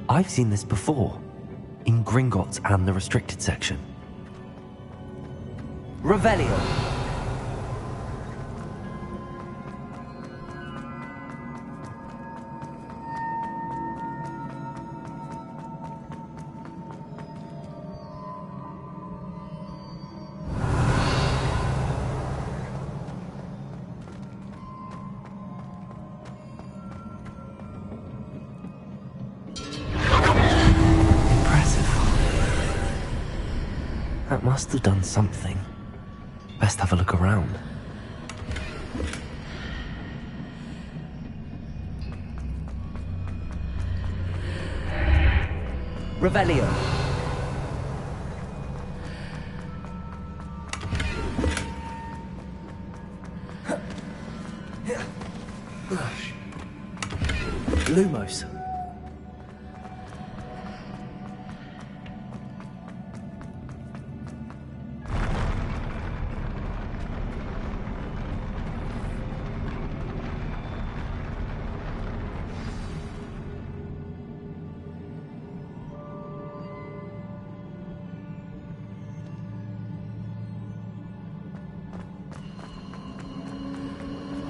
I've seen this before, in Gringotts and the restricted section. Revelio. That must have done something. Best have a look around. Revelio. Lumos.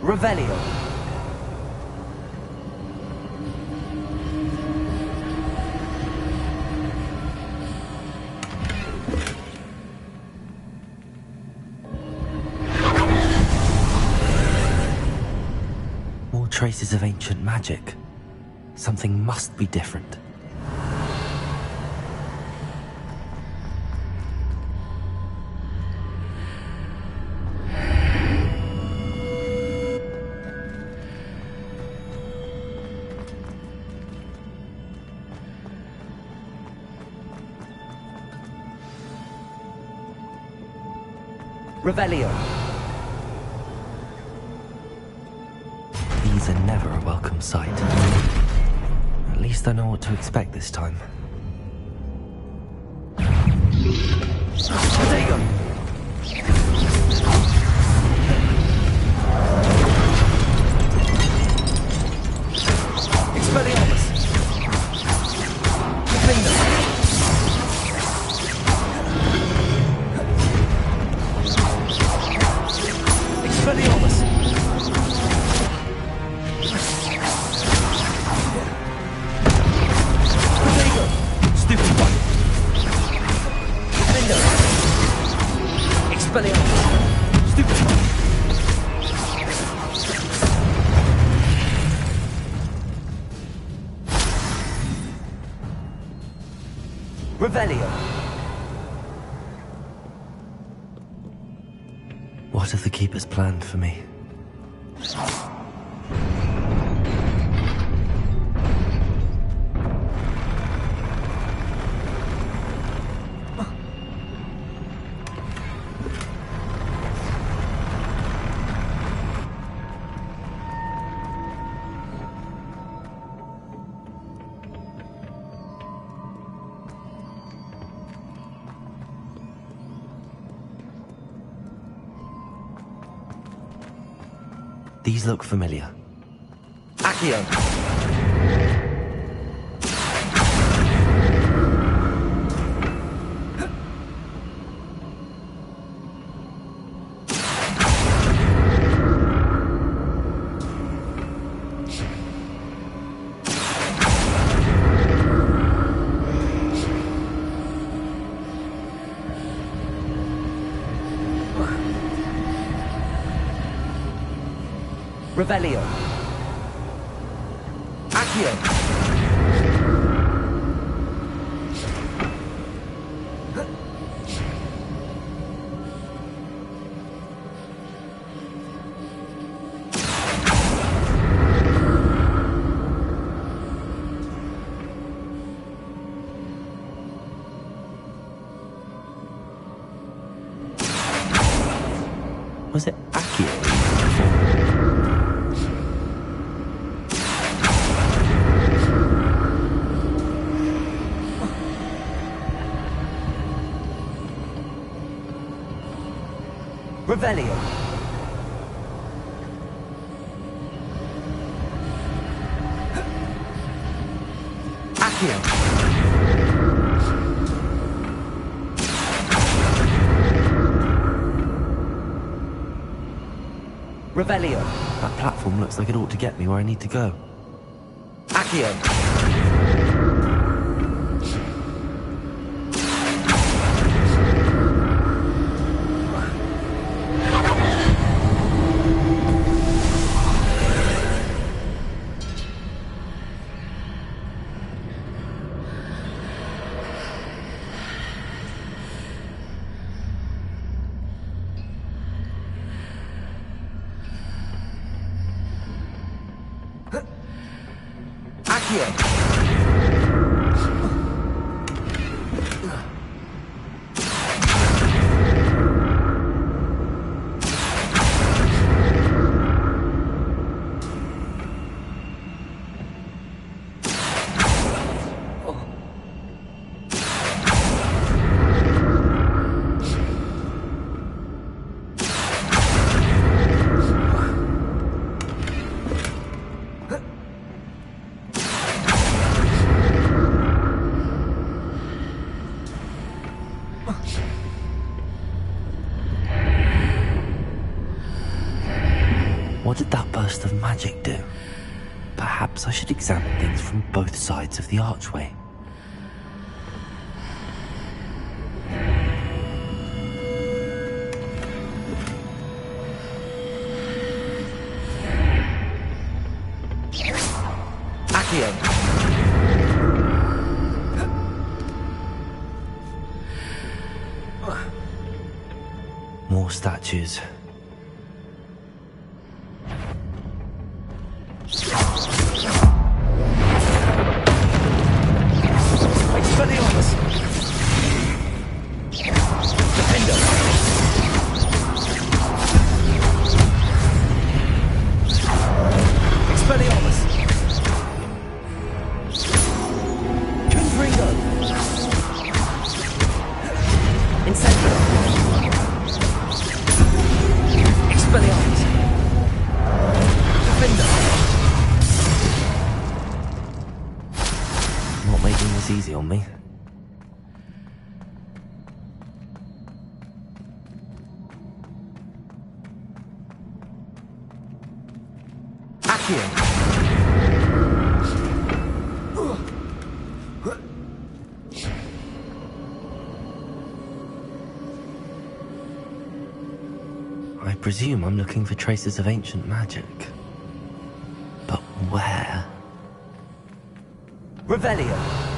Revelio. More traces of ancient magic. Something must be different. Revelio. These are never a welcome sight. At least I know what to expect this time. Protego! Expelliarmus! Defender! Expelliarmus! Protego! Stupid one! Defender! Revelio. What have the Keepers planned for me? These look familiar. Accio! Revelio. Accio. Was it Accio? Revelio. Accio. Revelio. That platform looks like it ought to get me where I need to go. Accio. What did that burst of magic do? Perhaps I should examine things from both sides of the archway. Accio. More statues. Easy on me. Accio. I presume I'm looking for traces of ancient magic. But where? Revelio.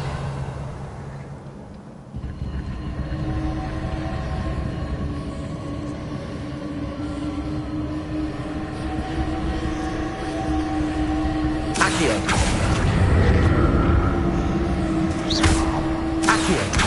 Accio. Accio.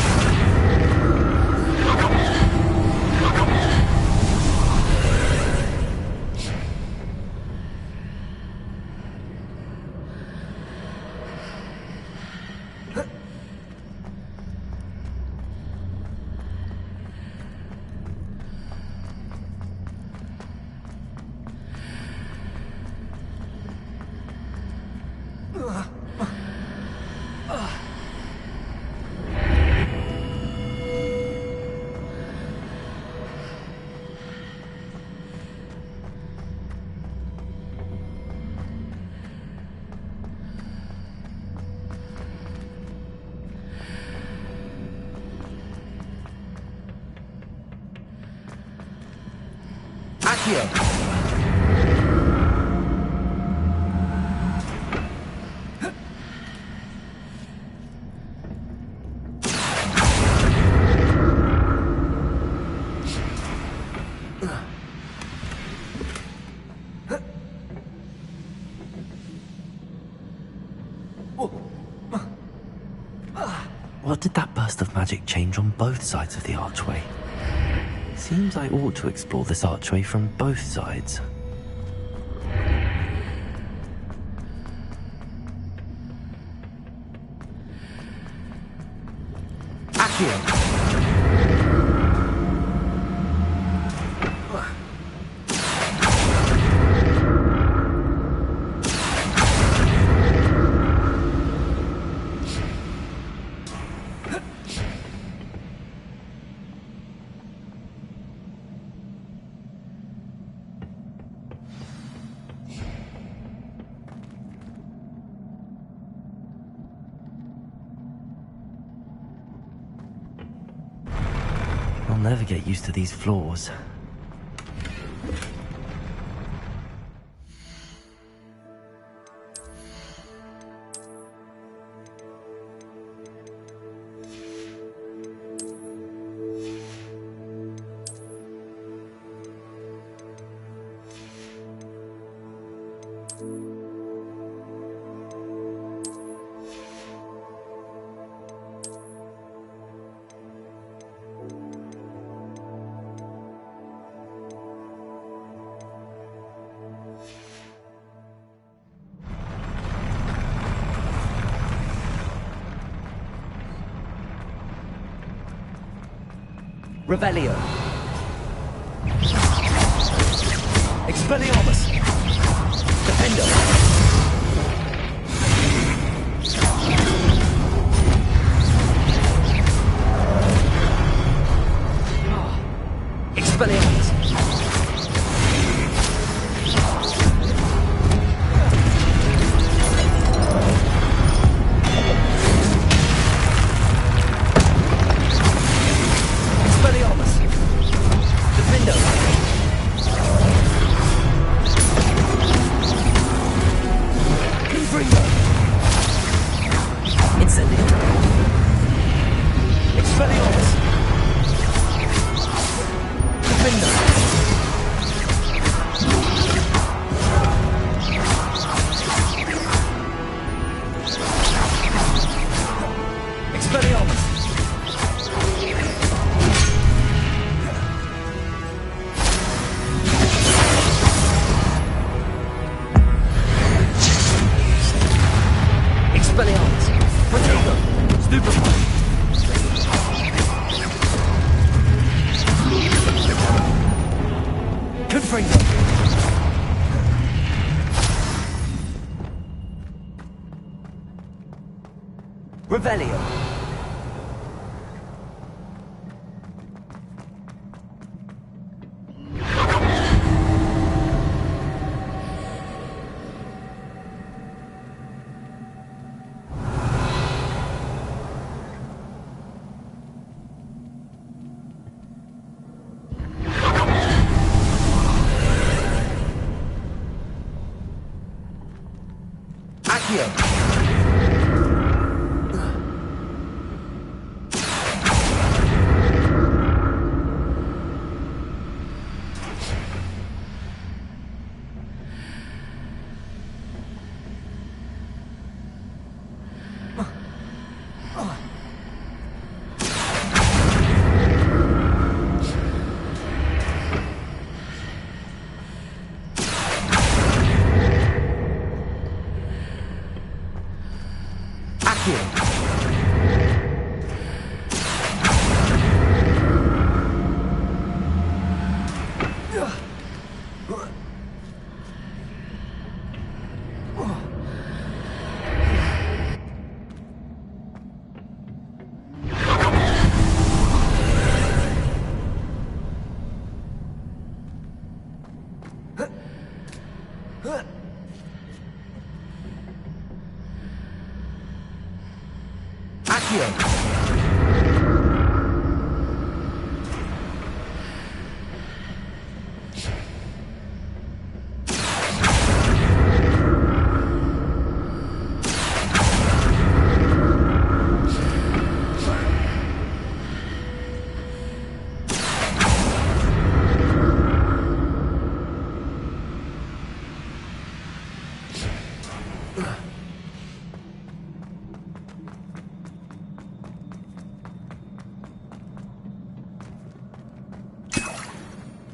Accio. What did that burst of magic change on both sides of the archway? Seems I ought to explore this archway from both sides. Accio! I'll never get used to these floors. Revelio. Expelliarmus. Defender. Expelliarmus. Revelio. Accio.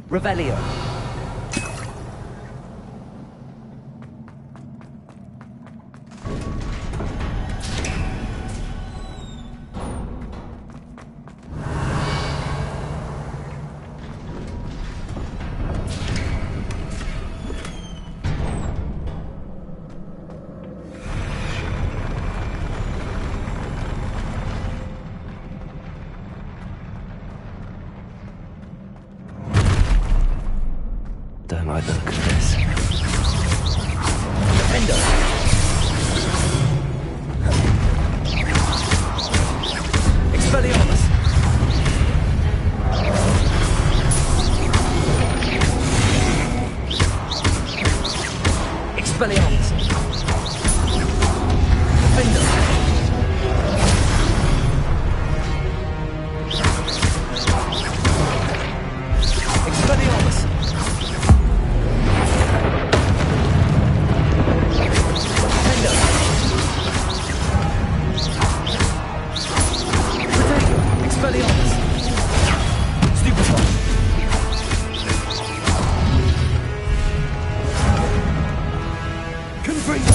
Revelio. Don't like the look of this. Defender! Expelliarmus! Expelliarmus! Defender! Expelliarmus! Expelliarmus! Stupefy! Confringo!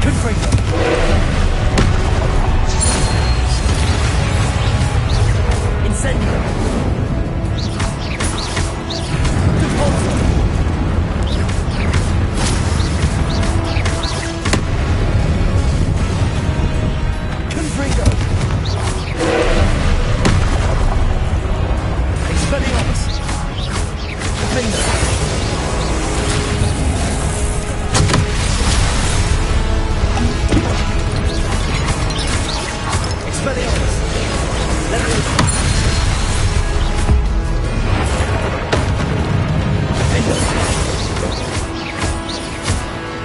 Confringo! Incendio! Confringo! Expelliarmus! Defender! Expelliarmus! Leviosa! Defender!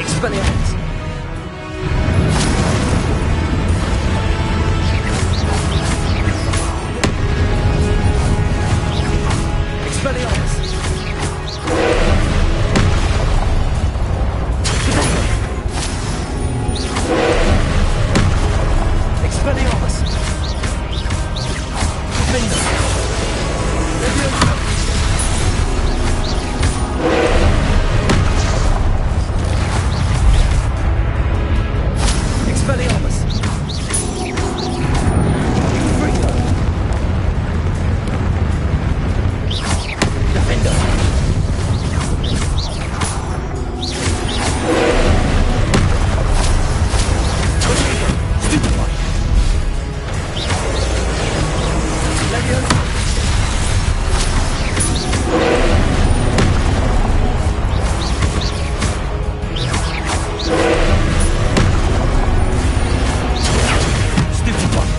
Expelliarmus! Expelliarmus! Expelliarmus! Defender! Leviosa! Expelliarmus! Confringo! Defender! Stupefy! Leviosa! Stupefy!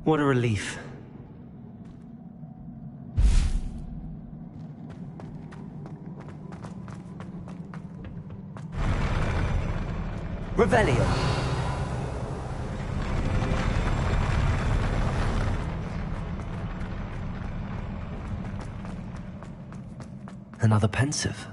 What a relief. Revelio. Another pensive.